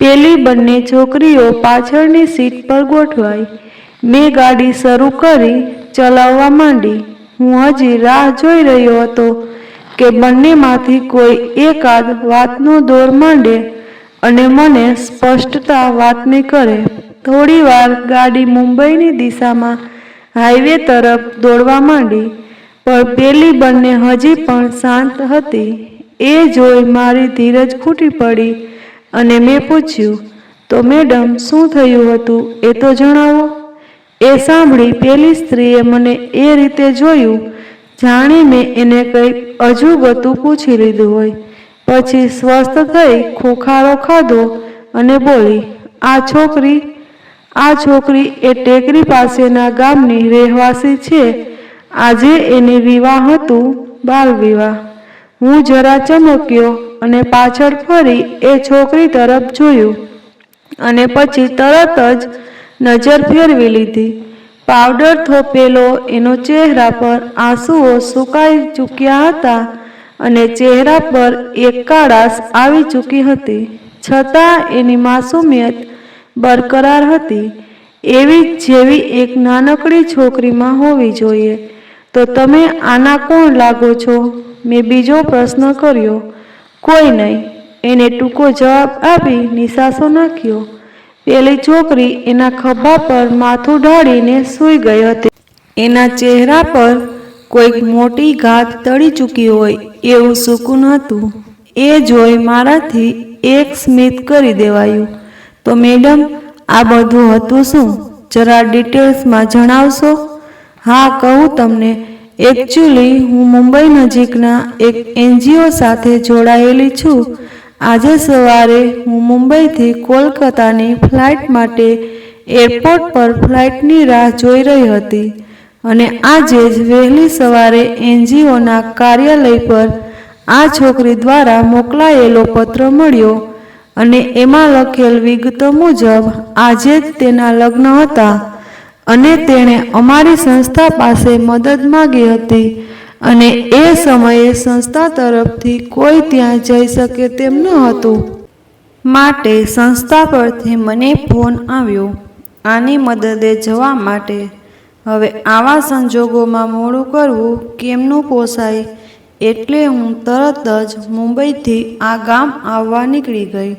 પેલી બંને છોકરીઓ પાછળની સીટ પર ગોઠવાઈ. મેં ગાડી શરૂ કરી ચલાવવા માંડી. હું હજી રાહ જોઈ રહ્યો હતો કે બંનેમાંથી કોઈ એકાદ વાતનો દોર માંડે અને મને સ્પષ્ટતા વાતની કરે. થોડી વાર ગાડી મુંબઈની દિશામાં હાઈવે તરફ દોડવા માંડી. પણ પેલી બંને હજી પણ શાંત હતી. એ જોઈ મારી ધીરજ ખૂટી પડી અને મેં પૂછ્યું, તો મેડમ, શું થયું હતું એ તો જણાવો. એ સાંભળી પેલી સ્ત્રીએ મને એ રીતે જોયું જાણે મેં એને કંઈક અજુગતું પૂછી લીધું હોય. પછી સ્વસ્થ થઈ ખોખારો ખાધો અને બોલી, આ છોકરી એ ટેકરી પાસેના ગામની રહેવાસી છે. આજે એને વિવાહ હતું, બાલ વિવાહ. હું જરા ચમક્યો અને પાછળ ફરી એ છોકરી તરફ જોયું અને પછી તરત જ નજર ફેરવી લીધી. પાવડર થોપેલો એનો ચહેરા પર આંસુઓ સુકાઈ ચૂક્યા હતા અને ચહેરા પર એક કાળાશ આવી ચૂકી હતી. છતાં એની માસુમિયત બરકરાર હતી, એવી જેવી એક નાનકડી છોકરીમાં હોવી જોઈએ. તો તમે આના કોણ લાગો છો? મેં બીજો પ્રશ્ન કર્યો. કોઈ નહીં, એને ટૂંકો જવાબ આપી નિસાસો નાખ્યો. પેલી છોકરી એના ખભા પર માથું ઢાળીને સૂઈ ગઈ હતી. એના ચહેરા પર કોઈક મોટી ઘાત તળી ચૂકી હોય એવું સુકૂન હતું. એ જોઈ મારાથી એક સ્મિત કરી દેવાયું. તો મેડમ, આ બધું હતું શું? જરા ડિટેલ્સમાં જણાવશો? હા, કહું તમને. એકચ્યુઅલી હું મુંબઈ નજીકના એક NGO સાથે જોડાયેલી છું. આજે સવારે હું મુંબઈથી કોલકાતાની ફ્લાઇટ માટે એરપોર્ટ પર ફ્લાઇટની રાહ જોઈ રહી હતી અને આજે જ વહેલી સવારે NGOના કાર્યાલય પર આ છોકરી દ્વારા મોકલાયેલો પત્ર મળ્યો અને એમાં લખેલ વિગતો મુજબ આજે જ તેના લગ્ન હતા અને તેણે અમારી સંસ્થા પાસે મદદ માંગી હતી અને એ સમયે સંસ્થા તરફથી કોઈ ત્યાં જઈ શકે તેમ ન હતું. માટે સંસ્થા પરથી મને ફોન આવ્યો આની મદદે જવા માટે. હવે આવા સંજોગોમાં મોડું કરવું કેમનું પોસાય એટલે હું તરત જ મુંબઈથી આ ગામ આવવા નીકળી ગઈ.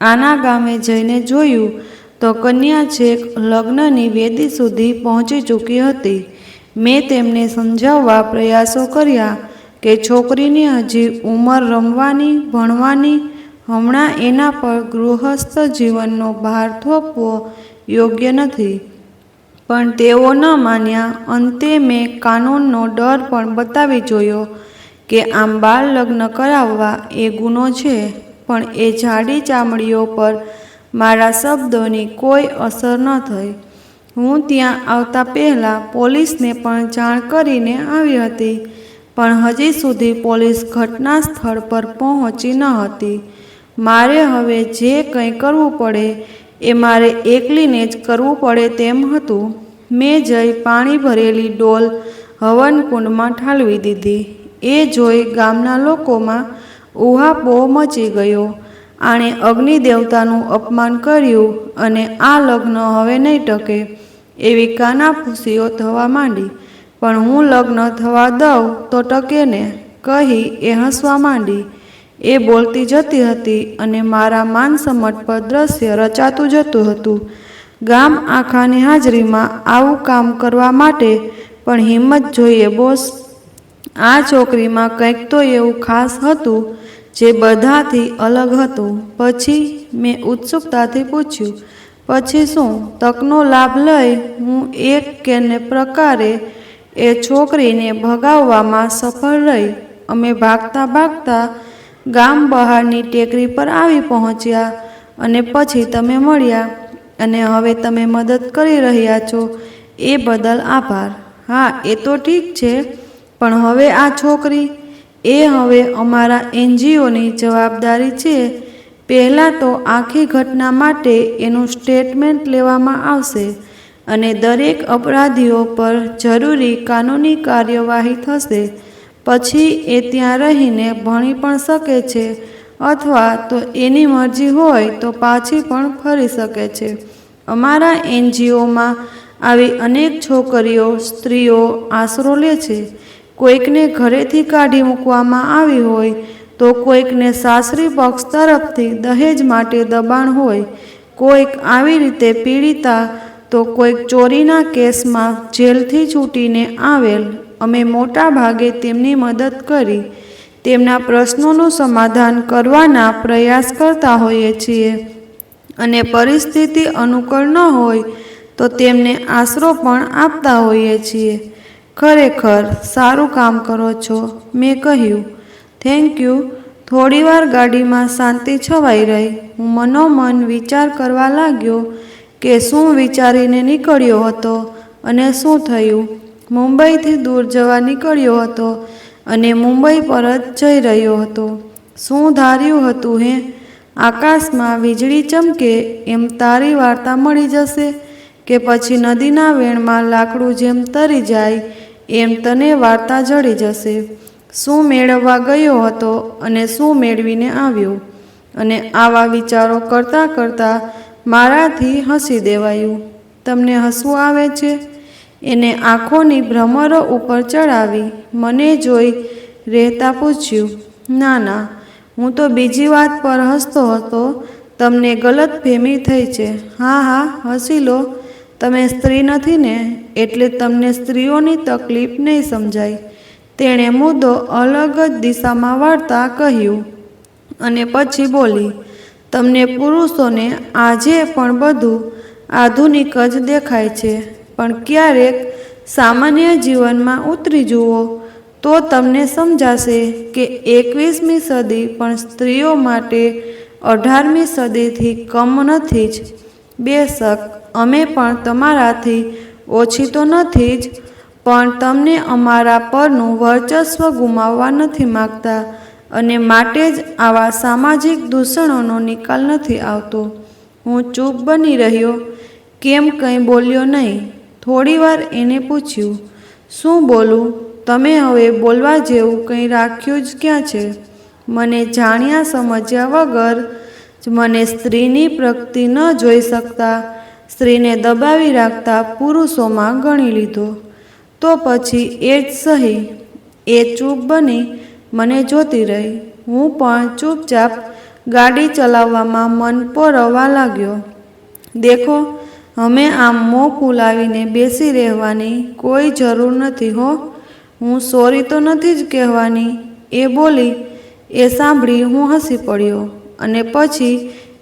આના ગામે જઈને જોયું તો કન્યા છેક લગ્નની વેદી સુધી પહોંચી ચૂકી હતી. મેં તેમને સમજાવવા પ્રયાસો કર્યા કે છોકરીની હજી ઉંમર રમવાની, ભણવાની, હમણાં એના પર ગૃહસ્થ જીવનનો ભાર થોપવો યોગ્ય નથી. પણ તેઓ ન માન્યા. અંતે મેં કાનૂનનો ડર પણ બતાવી જોયો કે આમ બાળ લગ્ન કરાવવા એ ગુનો છે. પણ એ જાડી ચામડીઓ પર મારા શબ્દોની કોઈ અસર ન થઈ. હું ત્યાં આવતા પહેલાં પોલીસને પણ જાણ કરીને આવી હતી, પણ હજી સુધી પોલીસ ઘટના સ્થળ પર પહોંચી ન હતી. મારે હવે જે કંઈ કરવું પડે એ મારે એકલીને જ કરવું પડે તેમ હતું. મેં જઈ પાણી ભરેલી ડોલ હવનકુંડમાં ઠાલવી દીધી. એ જોઈ ગામના લોકોમાં ઉહાપોહ મચી ગયો. આણે અગ્નિ દેવતાનું અપમાન કર્યું અને આ લગ્ન હવે નહીં ટકે એવી કાનાફૂસીઓ થવા માંડી. પણ હું લગ્ન થવા દઉં તો ટકે ને, કહી એ હસવા માંડી. એ બોલતી જતી હતી અને મારા માનસમટ પર દ્રશ્ય રચાતું જતું હતું. ગામ આખાની હાજરીમાં આવું કામ કરવા માટે પણ હિંમત જોઈએ બોસ. આ છોકરીમાં કંઈક તો એવું ખાસ હતું જે બધાથી અલગ હતું. પછી મેં ઉત્સુકતાથી પૂછ્યું, પછી શું? તકનો લાભ લઈ હું એક કે ને પ્રકારે એ છોકરીને ભગાવવામાં સફળ રહી. અમે ભાગતા ભાગતા ગામ બહારની ટેકરી પર આવી પહોંચ્યા અને પછી તમે મળ્યા અને હવે તમે મદદ કરી રહ્યા છો એ બદલ આભાર. હા, એ તો ઠીક છે, પણ હવે આ છોકરી, એ હવે અમારા NGOની જવાબદારી છે. પહેલાં તો આખી ઘટના માટે એનું સ્ટેટમેન્ટ લેવામાં આવશે અને દરેક અપરાધીઓ પર જરૂરી કાનૂની કાર્યવાહી થશે. પછી એ ત્યાં રહીને ભણી પણ શકે છે અથવા તો એની મરજી હોય તો પાછી પણ ફરી શકે છે. અમારા NGOમાં આવી અનેક છોકરીઓ, સ્ત્રીઓ આશરો લે છે. કોઈકને ઘરેથી કાઢી મૂકવામાં આવી હોય તો કોઈકને સાસરી પક્ષ તરફથી દહેજ માટે દબાણ હોય, કોઈક આવી રીતે પીડિતા તો કોઈક ચોરીના કેસમાં જેલથી છૂટીને આવેલ. અમે મોટા ભાગે તેમની મદદ કરી તેમના પ્રશ્નોનું સમાધાન કરવાના પ્રયાસ કરતા હોઈએ છીએ અને પરિસ્થિતિ અનુકૂળ ન હોય તો તેમને આશરો પણ આપતા હોઈએ છીએ. ખરેખર સારું કામ કરો છો, મેં કહ્યું. Thank you. થોડીવાર ગાડીમાં શાંતિ છવાઈ રહી. હું મનોમન વિચાર કરવા લાગ્યો કે શું વિચારીને નીકળ્યો હતો અને શું થયું. મુંબઈથી દૂર જવા નીકળ્યો હતો અને મુંબઈ પરત જઈ રહ્યો હતો. શું ધાર્યું હતું હે? આકાશમાં વીજળી ચમકે એમ તારી વાર્તા મળી જશે કે પછી નદીના વેણમાં લાકડું જેમ તરી જાય એમ તને વાર્તા જડી જશે? શું મેળવવા ગયો હતો અને શું મેળવીને આવ્યો? અને આવા વિચારો કરતાં કરતાં મારાથી હસી દેવાયું. તમને હસવું આવે છે? એને આંખોની ભ્રમરો ઉપર ચડાવી મને જોઈ રહેતા પૂછ્યું. ના ના, હું તો બીજી વાત પર હસતો હતો. તમને ગલતફહેમી થઈ છે. હા હા, હસી લો. તમે સ્ત્રી નથી ને, એટલે તમને સ્ત્રીઓની તકલીફ નહીં સમજાય. તેણે મુદ્દો અલગ જ દિશામાં વાળતા કહ્યું અને પછી બોલી, તમને પુરુષોને આજે પણ બધું આધુનિક જ દેખાય છે, પણ ક્યારેક સામાન્ય જીવનમાં ઉતરી જુઓ તો તમને સમજાશે કે 21મી સદી પણ સ્ત્રીઓ માટે 18મી સદીથી કમ નથી જ. બેશક અમે પણ તમારાથી ઓછી તો નથી જ, પણ તમને અમારા પરનું વર્ચસ્વ ગુમાવવા નથી માગતા અને માટે જ આવા સામાજિક દૂષણોનો નિકાલ નથી આવતો. હું ચૂપ બની રહ્યો. કેમ કંઈ બોલ્યો નહીં. થોડીવાર એને પૂછ્યું, શું બોલું? તમે હવે બોલવા જેવું કંઈ રાખ્યું જ ક્યાં છે? મને જાણ્યા સમજ્યા વગર જ મને સ્ત્રીની પ્રગતિ ન જોઈ શકતા, સ્ત્રીને દબાવી રાખતા પુરુષોમાં ગણી લીધો. તો પછી એ જ સહી. એ ચૂપ બની મને જોતી રહી. હું પણ ચૂપચાપ ગાડી ચલાવવામાં મન પોરવવા લાગ્યો. દેખો, અમે આમ મોં ફૂલાવીને બેસી રહેવાની કોઈ જરૂર નથી હો. હું સોરી તો નથી જ કહેવાની, એ બોલી. એ સાંભળી હું હસી પડ્યો અને પછી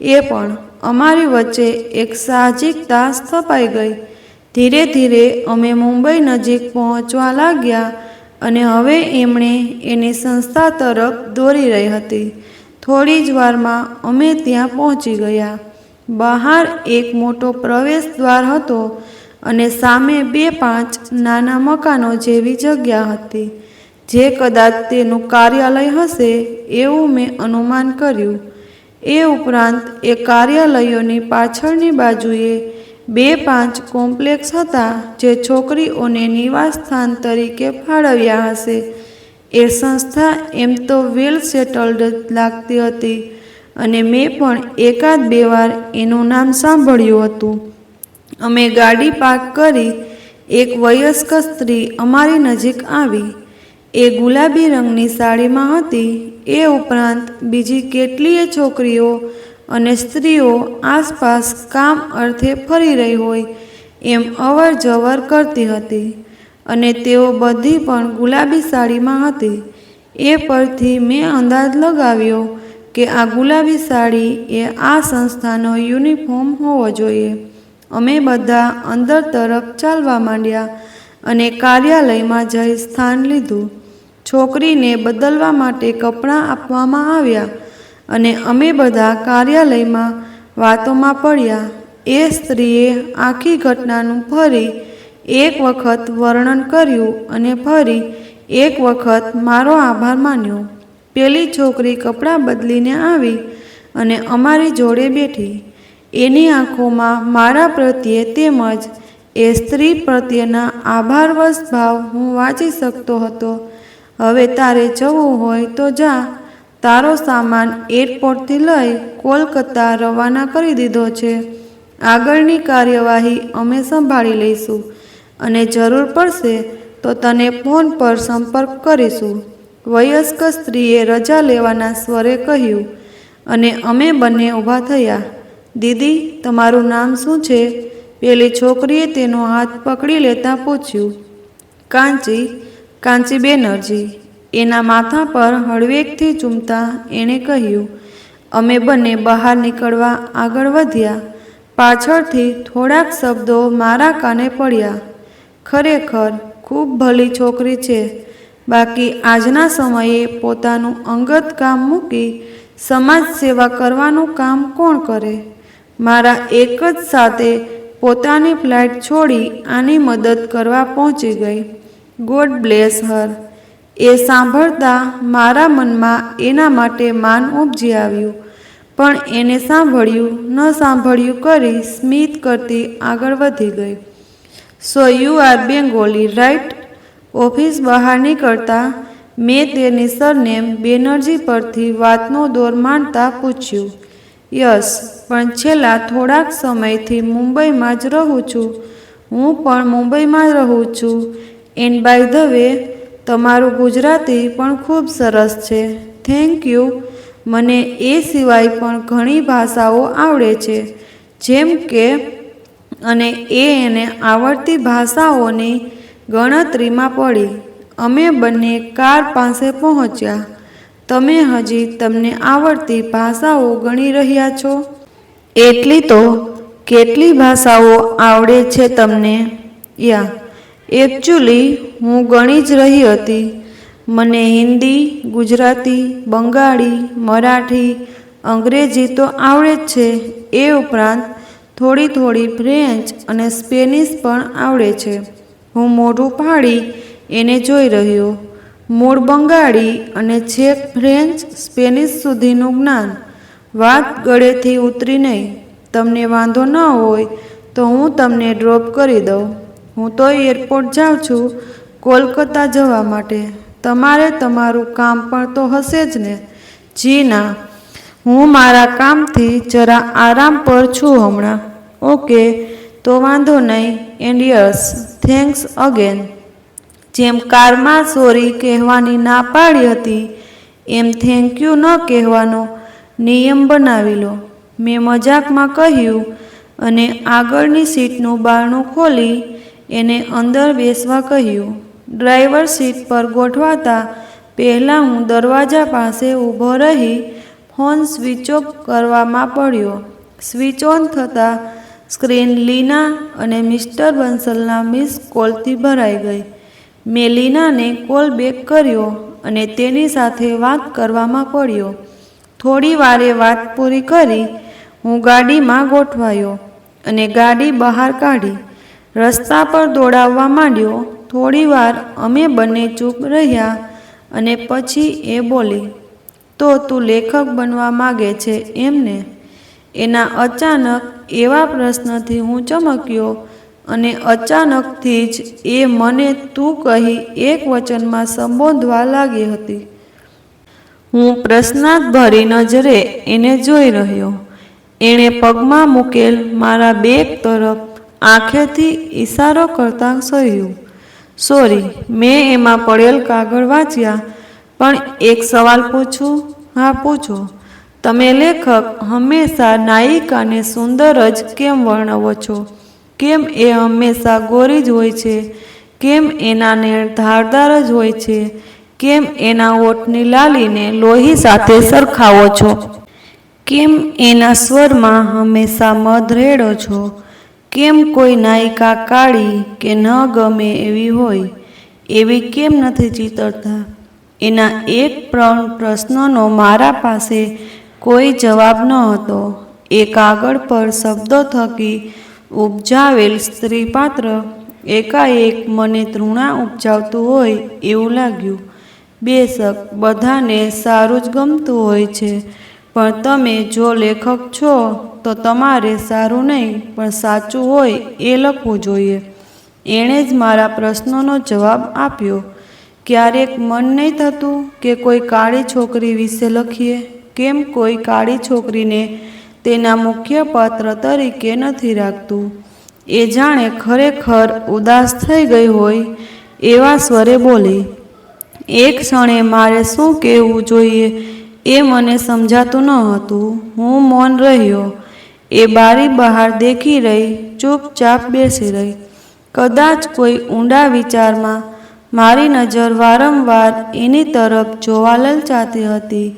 એ પણ. અમારી વચ્ચે એક સાહજિકતા સ્થપાઈ ગઈ. ધીરે ધીરે અમે મુંબઈ નજીક પહોંચવા લાગ્યા અને હવે એમણે એની સંસ્થા તરફ દોરી રહી હતી. થોડી જ વારમાં અમે ત્યાં પહોંચી ગયા. બહાર એક મોટો પ્રવેશ દ્વાર હતો અને સામે 2-5 નાના મકાનો જેવી જગ્યા હતી, જે કદાચ તેનું કાર્યાલય હશે એવું મેં અનુમાન કર્યું. એ ઉપરાંત એ કાર્યાલયોની પાછળની બાજુએ 2-5 કોમ્પ્લેક્સ હતા જે છોકરીઓને નિવાસ સ્થાન તરીકે ફાળવ્યા હશે. એ સંસ્થા એમ તો વેલ સેટલડ લાગતી હતી અને મેં પણ 1-2 વાર એનું નામ સાંભળ્યું હતું. અમે ગાડી પાર્ક કરી. એક વયસ્ક સ્ત્રી અમારી નજીક આવી. એ ગુલાબી રંગની સાડીમાં હતી. એ ઉપરાંત બીજી કેટલીય છોકરીઓ અને સ્ત્રીઓ આસપાસ કામ અર્થે ફરી રહી હોય એમ અવર જવર કરતી હતી અને તેઓ બધી પણ ગુલાબી સાડીમાં હતી. એ પરથી મેં અંદાજ લગાવ્યો કે આ ગુલાબી સાડી એ આ સંસ્થાનો યુનિફોર્મ હોવો જોઈએ. અમે બધા અંદર તરફ ચાલવા માંડ્યા અને કાર્યાલયમાં જઈ સ્થાન લીધું. છોકરીને બદલવા માટે કપડાં આપવામાં આવ્યા અને અમે બધા કાર્યાલયમાં વાતોમાં પડ્યા. એ સ્ત્રીએ આખી ઘટનાનું ફરી એક વખત વર્ણન કર્યું અને ફરી એક વખત મારો આભાર માન્યો. પેલી છોકરી કપડાં બદલીને આવી અને અમારી જોડે બેઠી. એની આંખોમાં મારા પ્રત્યે તેમજ એ સ્ત્રી પ્રત્યેના આભારવશ ભાવ હું વાંચી શકતો હતો. હવે તારે જવું હોય તો જા. તારો સામાન એરપોર્ટથી લઈ કોલકાતા રવાના કરી દીધો છે. આગળની કાર્યવાહી અમે સંભાળી લઈશું અને જરૂર પડશે તો તને ફોન પર સંપર્ક કરીશું. વયસ્ક સ્ત્રીએ રજા લેવાના સ્વરે કહ્યું અને અમે બંને ઊભા થયા. દીદી, તમારું નામ શું છે? પેલી છોકરીએ તેનો હાથ પકડી લેતા પૂછ્યું. કાંચી બેનર્જી. એના માથા પર હળવેકથી ચૂમતા એણે કહ્યું. અમે બંને બહાર નીકળવા આગળ વધ્યા. પાછળથી થોડાક શબ્દો મારા કાને પડ્યા. ખરેખર ખૂબ ભલી છોકરી છે. બાકી આજના સમયે પોતાનું અંગત કામ મૂકી સમાજ સેવા કરવાનું કામ કોણ કરે? મારા એક જ સાથે પોતાની ફ્લાઇટ છોડી આની મદદ કરવા પહોંચી ગઈ. ગોડ બ્લેસ હર. એ સાંભળતા મારા મનમાં એના માટે માન ઉપજી આવ્યું, પણ એને સાંભળ્યું ન સાંભળ્યું કરી સ્મિત કરતી આગળ વધી ગઈ. So you are Bengali, right? Office બહાર નીકળતા મેં તેની સરનેમ બેનર્જી પરથી વાતનો દોર માંડતા પૂછ્યું. યસ, પણ છેલ્લા થોડાક સમયથી મુંબઈમાં જ રહું છું. હું પણ મુંબઈમાં રહું છું. એન્ડ બાય ધ વે, તમારું ગુજરાતી પણ ખૂબ સરસ છે. Thank you. મને એ સિવાય પણ ઘણી ભાષાઓ આવડે છે, જેમ કે, અને એને આવડતી ભાષાઓની ગણતરીમાં પડી. અમે બંને કાર પાસે પહોંચ્યા. તમે હજી તમને આવડતી ભાષાઓ ગણી રહ્યા છો? એટલી તો. કેટલી ભાષાઓ આવડે છે તમને? યા, એકચ્યુઅલી હું ગણી જ રહી હતી. મને હિન્દી, ગુજરાતી, બંગાળી, મરાઠી, અંગ્રેજી તો આવડે જ છે. એ ઉપરાંત થોડી ફ્રેન્ચ અને સ્પેનિશ પણ આવડે છે. હું મોઢું ફાડી એને જોઈ રહ્યો. મૂળ બંગાળી અને છેક ફ્રેન્ચ, સ્પેનિશ સુધીનું જ્ઞાન. વાત ગળેથી ઉતરી નહીં. તમને વાંધો ન હોય તો હું તમને ડ્રોપ કરી દઉં. હું તો એરપોર્ટ જાઉં છું કોલકાતા જવા માટે. તમારે તમારું કામ પણ તો હશે જ ને? જી ના, હું મારા કામથી જરા આરામ પર છું હમણાં. ઓકે, તો વાંધો નહીં. And yes, thanks again. જેમ કારમાં સોરી કહેવાની ના પાડી હતી એમ થેન્ક યુ ન કહેવાનો નિયમ બનાવી લો. મેં મજાકમાં કહ્યું અને આગળની સીટનું બારણું ખોલી એને અંદર બેસવા કહ્યું. ડ્રાઈવર સીટ પર ગોઠવાતા પહેલાં હું દરવાજા પાસે ઊભો રહી ફોન સ્વિચ ઓફ કરવામાં પડ્યો. સ્વિચ ઓન થતાં સ્ક્રીન લીના અને મિસ્ટર બંસલના મિસ કોલથી ભરાઈ ગઈ. મેં લીનાને કોલ બેક કર્યો અને તેની સાથે વાત કરવામાં પડ્યો. થોડી વારે વાત પૂરી કરી હું ગાડીમાં ગોઠવાયો અને ગાડી બહાર કાઢી રસ્તા પર દોડાવવા માંડ્યો. થોડી વાર અમે બંને ચૂપ રહ્યા અને પછી એ બોલી, તો તું લેખક બનવા માગે છે એમને? એના અચાનક એવા પ્રશ્નથી હું ચમક્યો અને અચાનકથી જ એ મને તું કહી એક વચનમાં સંબોધવા લાગી હતી. હું પ્રશ્નાર્થભરી નજરે એને જોઈ રહ્યો. એણે પગમાં મૂકેલ મારા બેગ તરફ આંખેથી ઈશારો કરતાં કહ્યું, સોરી. મેં એમાં પડેલ કાગળ વાંચ્યા, પણ એક સવાલ પૂછું? હા પૂછો. તમે લેખક હંમેશા નાયિકાને સુંદર જ કેમ વર્ણવો છો? કેમ એ હંમેશા ગોરી જ હોય છે? કેમ એના નેણ ધારદાર જ હોય છે? કેમ એના ઓઠની લાલીને લોહી સાથે સરખાવો છો? કેમ એના સ્વરમાં હંમેશા મધ રેડો છો? કેમ કોઈ નાયિકા કાળી કે ન ગમે એવી હોય એવી કેમ નથી ચિતરતા? એના એક પણ પ્રશ્નનો મારા પાસે કોઈ જવાબ ન હતો. એ કાગળ પર શબ્દો થકી ઉપજાવેલ સ્ત્રીપાત્ર એકાએક મને તૃણા ઉપજાવતું હોય એવું લાગ્યું. બેશક બધાને સારું જ ગમતું હોય છે, પણ તમે જો લેખક છો તો તમારે સારું નહીં પણ સાચું હોય એ લખવું જોઈએ. એણે જ મારા પ્રશ્નોનો જવાબ આપ્યો. ક્યારેક મન નહીં થતું કે કોઈ કાળી છોકરી વિશે લખીએ? કેમ કોઈ કાળી છોકરીને તેના મુખ્ય પાત્ર તરીકે નથી રાખતું? એ જાણે ખરેખર ઉદાસ થઈ ગઈ હોય એવા સ્વરે બોલી. એક ક્ષણે મારે શું કહેવું જોઈએ એ મને સમજાતું ન હતું. હું મૌન રહ્યો. એ બારી બહાર દેખી રહી, ચૂપચાપ બેસી રહી. કદાચ કોઈ ઊંડા વિચારમાં મારી નજર વારંવાર એની તરફ જોવા લલચાતી હતી.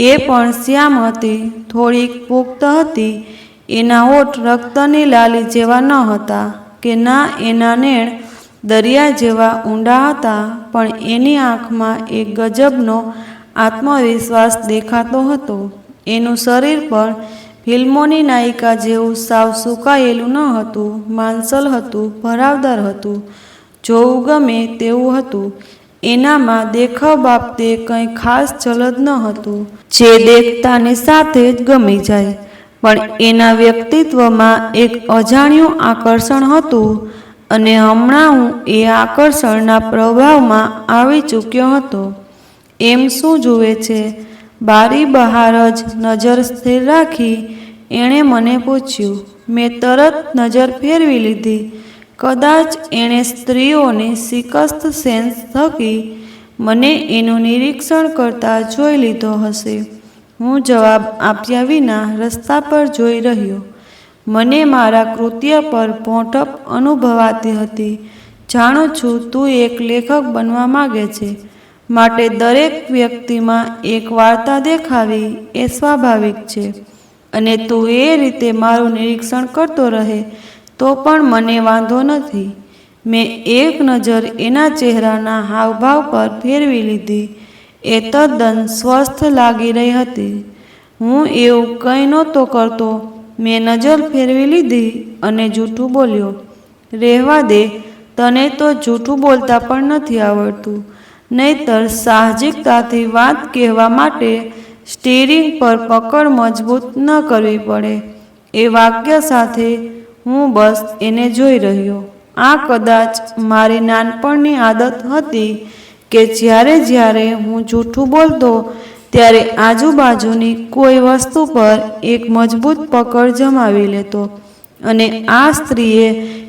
એ પણ શ્યામ હતી, થોડીક પુખ્ત હતી. એના ઓઠ રક્તની લાલી જેવા ન હતા કે ના એના નેણ દરિયા જેવા ઊંડા હતા, પણ એની આંખમાં એક ગજબનો આત્મવિશ્વાસ દેખાતો હતો. એનું શરીર પણ ફિલ્મોની નાયિકા જેવું સાવ સુકાયેલું ન હતું. માંસલ હતું, ભરાવદાર હતું, જોવું ગમે તેવું હતું. એનામાં દેખાવ બાબતે કંઈ ખાસ ચલદ ન હતું જે દેખતાની સાથે જ ગમી જાય, પણ એના વ્યક્તિત્વમાં એક અજાણ્યું આકર્ષણ હતું અને હમણાં હું એ આકર્ષણના પ્રભાવમાં આવી ચૂક્યો હતો. એમ શું જુએ છે? બારી બહાર જ નજર સ્થિર રાખી એણે મને પૂછ્યું. મેં તરત નજર ફેરવી લીધી. કદાચ એણે સ્ત્રીઓની શિકસ્ત સેન્સ થકી મને એનું નિરીક્ષણ કરતા જોઈ લીધો હશે. હું જવાબ આપ્યા વિના રસ્તા પર જોઈ રહ્યો. મને મારા કૃત્ય પર પોંઠપ અનુભવાતી હતી. જાણું છું તું એક લેખક બનવા માગે છે, માટે દરેક વ્યક્તિમાં એક વાર્તા દેખાવી એ સ્વાભાવિક છે, અને તું એ રીતે મારું નિરીક્ષણ કરતો રહે તો પણ મને વાંધો નથી. મેં એક નજર એના ચહેરાના હાવભાવ પર ફેરવી લીધી. એ તદ્દન સ્વસ્થ લાગી રહી હતી. હું એવું કંઈ નહોતો કરતો. મેં નજર ફેરવી લીધી અને જૂઠું બોલ્યો. રહેવા દે, તને તો જૂઠું બોલતા પણ નથી આવડતું. નહીંતર સાહજિકતાથી વાત કહેવા માટે સ્ટીરિંગ પર પકડ મજબૂત ન કરવી પડે. એ વાક્ય સાથે હું બસ એને જોઈ રહ્યો. આ કદાચ મારી નાનપણની આદત હતી કે જ્યારે હું જૂઠું બોલતો ત્યારે આજુબાજુની કોઈ વસ્તુ પર એક મજબૂત પકડ જમાવી લેતો, અને આ સ્ત્રીએ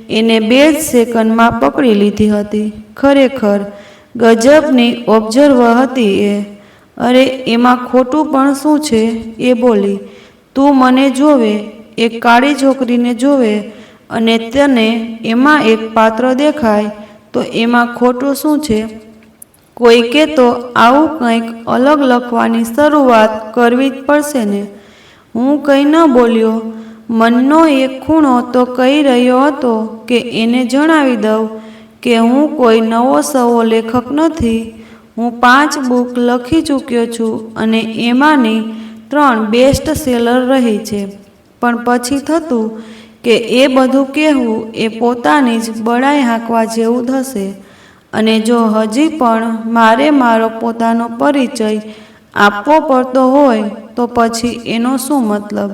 એને 2 જ સેકન્ડમાં પકડી લીધી હતી. ખરેખર ગજબની ઓબ્ઝર્વ હતી એ. અરે એમાં ખોટું પણ શું છે? એ બોલી. તું મને જોવે, એક કાળી છોકરીને જોવે અને તને એમાં એક પાત્ર દેખાય તો એમાં ખોટું શું છે? કોઈકે તો આવું કંઈક અલગ લખવાની શરૂઆત કરવી જ પડશે ને. હું કંઈ ન બોલ્યો. મનનો એક ખૂણો તો કહી રહ્યો હતો કે એને જણાવી દઉં કે હું કોઈ નવો સવો લેખક નથી. હું 5 બુક લખી ચૂક્યો છું અને એમાંની 3 બેસ્ટ સેલર રહી છે. પણ પછી થતું કે એ બધું કહેવું એ પોતાની જ બડાઈ હાંકવા જેવું થશે. અને જો હજી પણ મારે મારો પોતાનો પરિચય આપવો પડતો હોય તો પછી એનો શું મતલબ?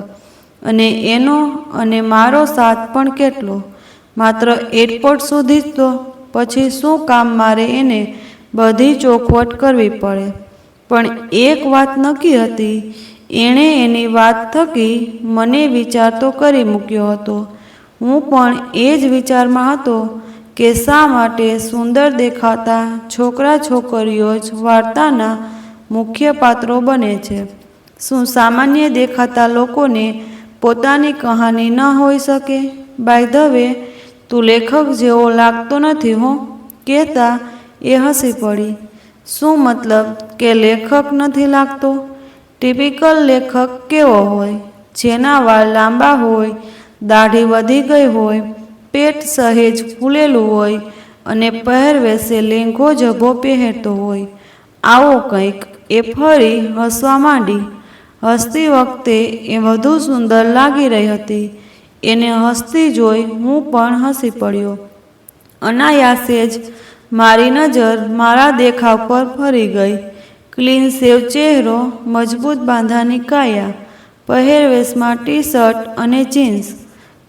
અને એનો અને મારો સાથ પણ કેટલો? માત્ર એરપોર્ટ સુધી જ તો. પછી શું કામ મારે એને બધી ચોખવટ કરવી પડે? પણ એક વાત નક્કી હતી. એણે એની વાત થકી મને વિચાર તો કરી મૂક્યો હતો. હું પણ એ જ વિચારમાં હતો કે શા માટે સુંદર દેખાતા છોકરા છોકરીઓ જ વાર્તાના મુખ્ય પાત્રો બને છે? શું સામાન્ય દેખાતા લોકોને પોતાની કહાની ન હોઈ શકે? બાય ધ વે, તું લેખક જેવો લાગતો નથી હો, કહેતા એ હસી પડી. શું મતલબ કે લેખક નથી લાગતો? ટિપિકલ લેખક કેવો હોય? જેના વાળ લાંબા હોય, દાઢી વધી ગઈ હોય, પેટ સહેજ ફૂલેલું હોય અને પહેરવેશે લેંઘો ઝભ્ભો પહેરતો હોય, આવો કંઈક. એ ફરી હસવા માંડી. હસતી વખતે એ વધુ સુંદર લાગી રહી હતી. એને હસતી જોઈ હું પણ હસી પડ્યો. અનાયાસે જ મારી નજર મારા દેખાવ પર ફરી ગઈ. ક્લીન શેવ ચહેરો, મજબૂત બાંધાની કાયા, પહેરવેશમાં ટી-શર્ટ અને જીન્સ.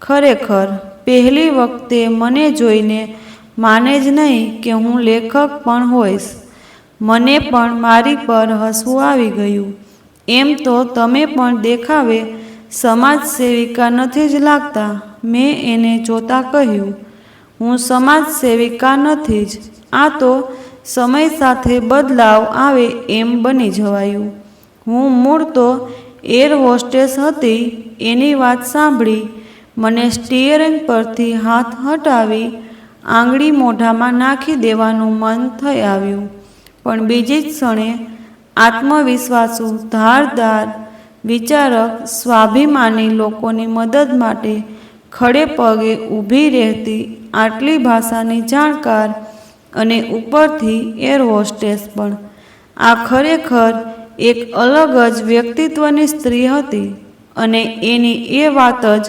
ખરેખર પહેલી વખતે મને જોઈને માને જ નહીં કે હું લેખક પણ હોઈશ. મને પણ મારી પર હસવું આવી ગયું. એમ તો તમે પણ દેખાવે સમાજ સેવિકા નથી જ લાગતા, મેં એને જોતા કહ્યું. હું સમાજ સેવિકા નથી જ. આ તો સમય સાથે બદલાવ આવે એમ બની જવાયું. હું મૂળ તો એર હોસ્ટેસ હતી. એની વાત સાંભળી મને સ્ટીયરિંગ પરથી હાથ હટાવી આંગળી મોઢામાં નાખી દેવાનું મન થઈ આવ્યું. પણ બીજી જ ક્ષણે આત્મવિશ્વાસુ, ધારદાર, વિચારક, સ્વાભિમાની લોકોની મદદ માટે ખડે પગે ઊભી રહેતી આટલી ભાષાની જાણકાર અને ઉપરથી એર હોસ્ટેસ પણ. આ ખરેખર એક અલગ જ વ્યક્તિત્વની સ્ત્રી હતી અને એની એ વાત જ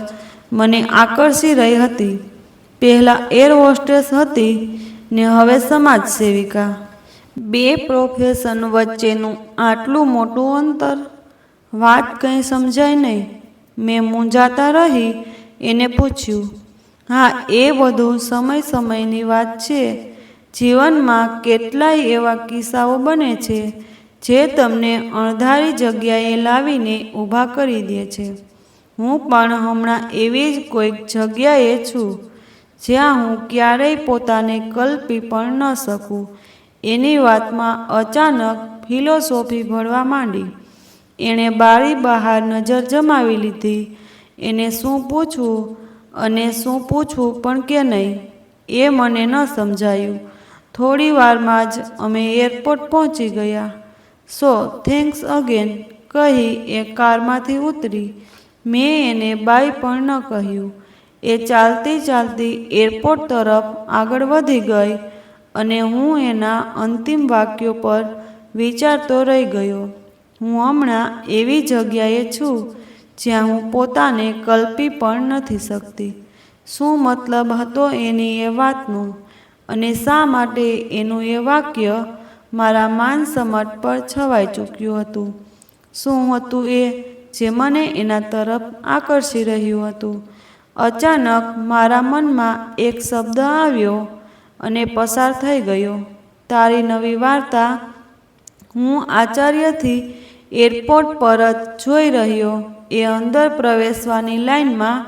મને આકર્ષી રહી હતી. પહેલાં એર હોસ્ટેસ હતી ને હવે સમાજ સેવિકા. 2 પ્રોફેશન વચ્ચેનું આટલું મોટું અંતર? વાત કંઈ સમજાય નહીં. મેં મૂંઝાતા રહી એને પૂછ્યું. હા, એ બધું સમયની વાત છે. જીવનમાં કેટલાય એવા કિસ્સાઓ બને છે જે તમને અણધારી જગ્યાએ લાવીને ઊભા કરી દે છે. હું પણ હમણાં એવી જ કોઈક જગ્યાએ છું જ્યાં હું ક્યારેય પોતાને કલ્પી પણ ન શકું. એની વાતમાં અચાનક ફિલોસોફી ભળવા માંડી. એણે બારી બહાર નજર જમાવી લીધી. એને શું પૂછવું અને શું પૂછવું પણ કે નહીં એ મને ન સમજાયું. થોડી વારમાં જ અમે એરપોર્ટ પહોંચી ગયા. સો થેન્ક્સ અગેન કહી એ કારમાંથી ઉતરી. મેં એને બાય પણ ન કહ્યું. એ ચાલતી ચાલતી એરપોર્ટ તરફ આગળ વધી ગઈ અને હું એના અંતિમ વાક્યો પર વિચારતો રહી ગયો. હું હમણાં એવી જગ્યાએ છું જ્યાં હું પોતાને કલ્પી પણ નથી શકતી. શું મતલબ હતો એની એ વાતનો? અને શા માટે એનું એ વાક્ય મારા માન સમટ પર છવાઈ ચૂક્યું હતું? શું હતું એ જે મને એના તરફ આકર્ષી રહ્યું હતું? અચાનક મારા મનમાં એક શબ્દ આવ્યો અને પસાર થઈ ગયો. તારી નવી વાર્તા. હું આશ્ચર્યથી એરપોર્ટ પર જ જોઈ રહ્યો. એ અંદર પ્રવેશવાની લાઈનમાં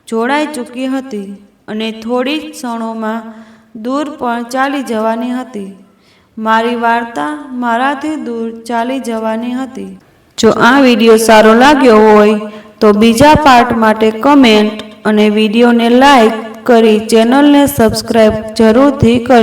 જોડાઈ ચૂકી હતી. અને થોડી જ ક્ષણોમાં દૂર પણ ચાલી જવાની હતી. મારી વાર્તા મારાથી દૂર ચાલી જવાની હતી. જો આ વિડીયો સારો લાગ્યો હોય તો બીજા પાર્ટ માટે કમેન્ટ અને વિડીયોને લાઈક કરી ચેનલને સબસ્ક્રાઈબ જરૂરથી કરજો.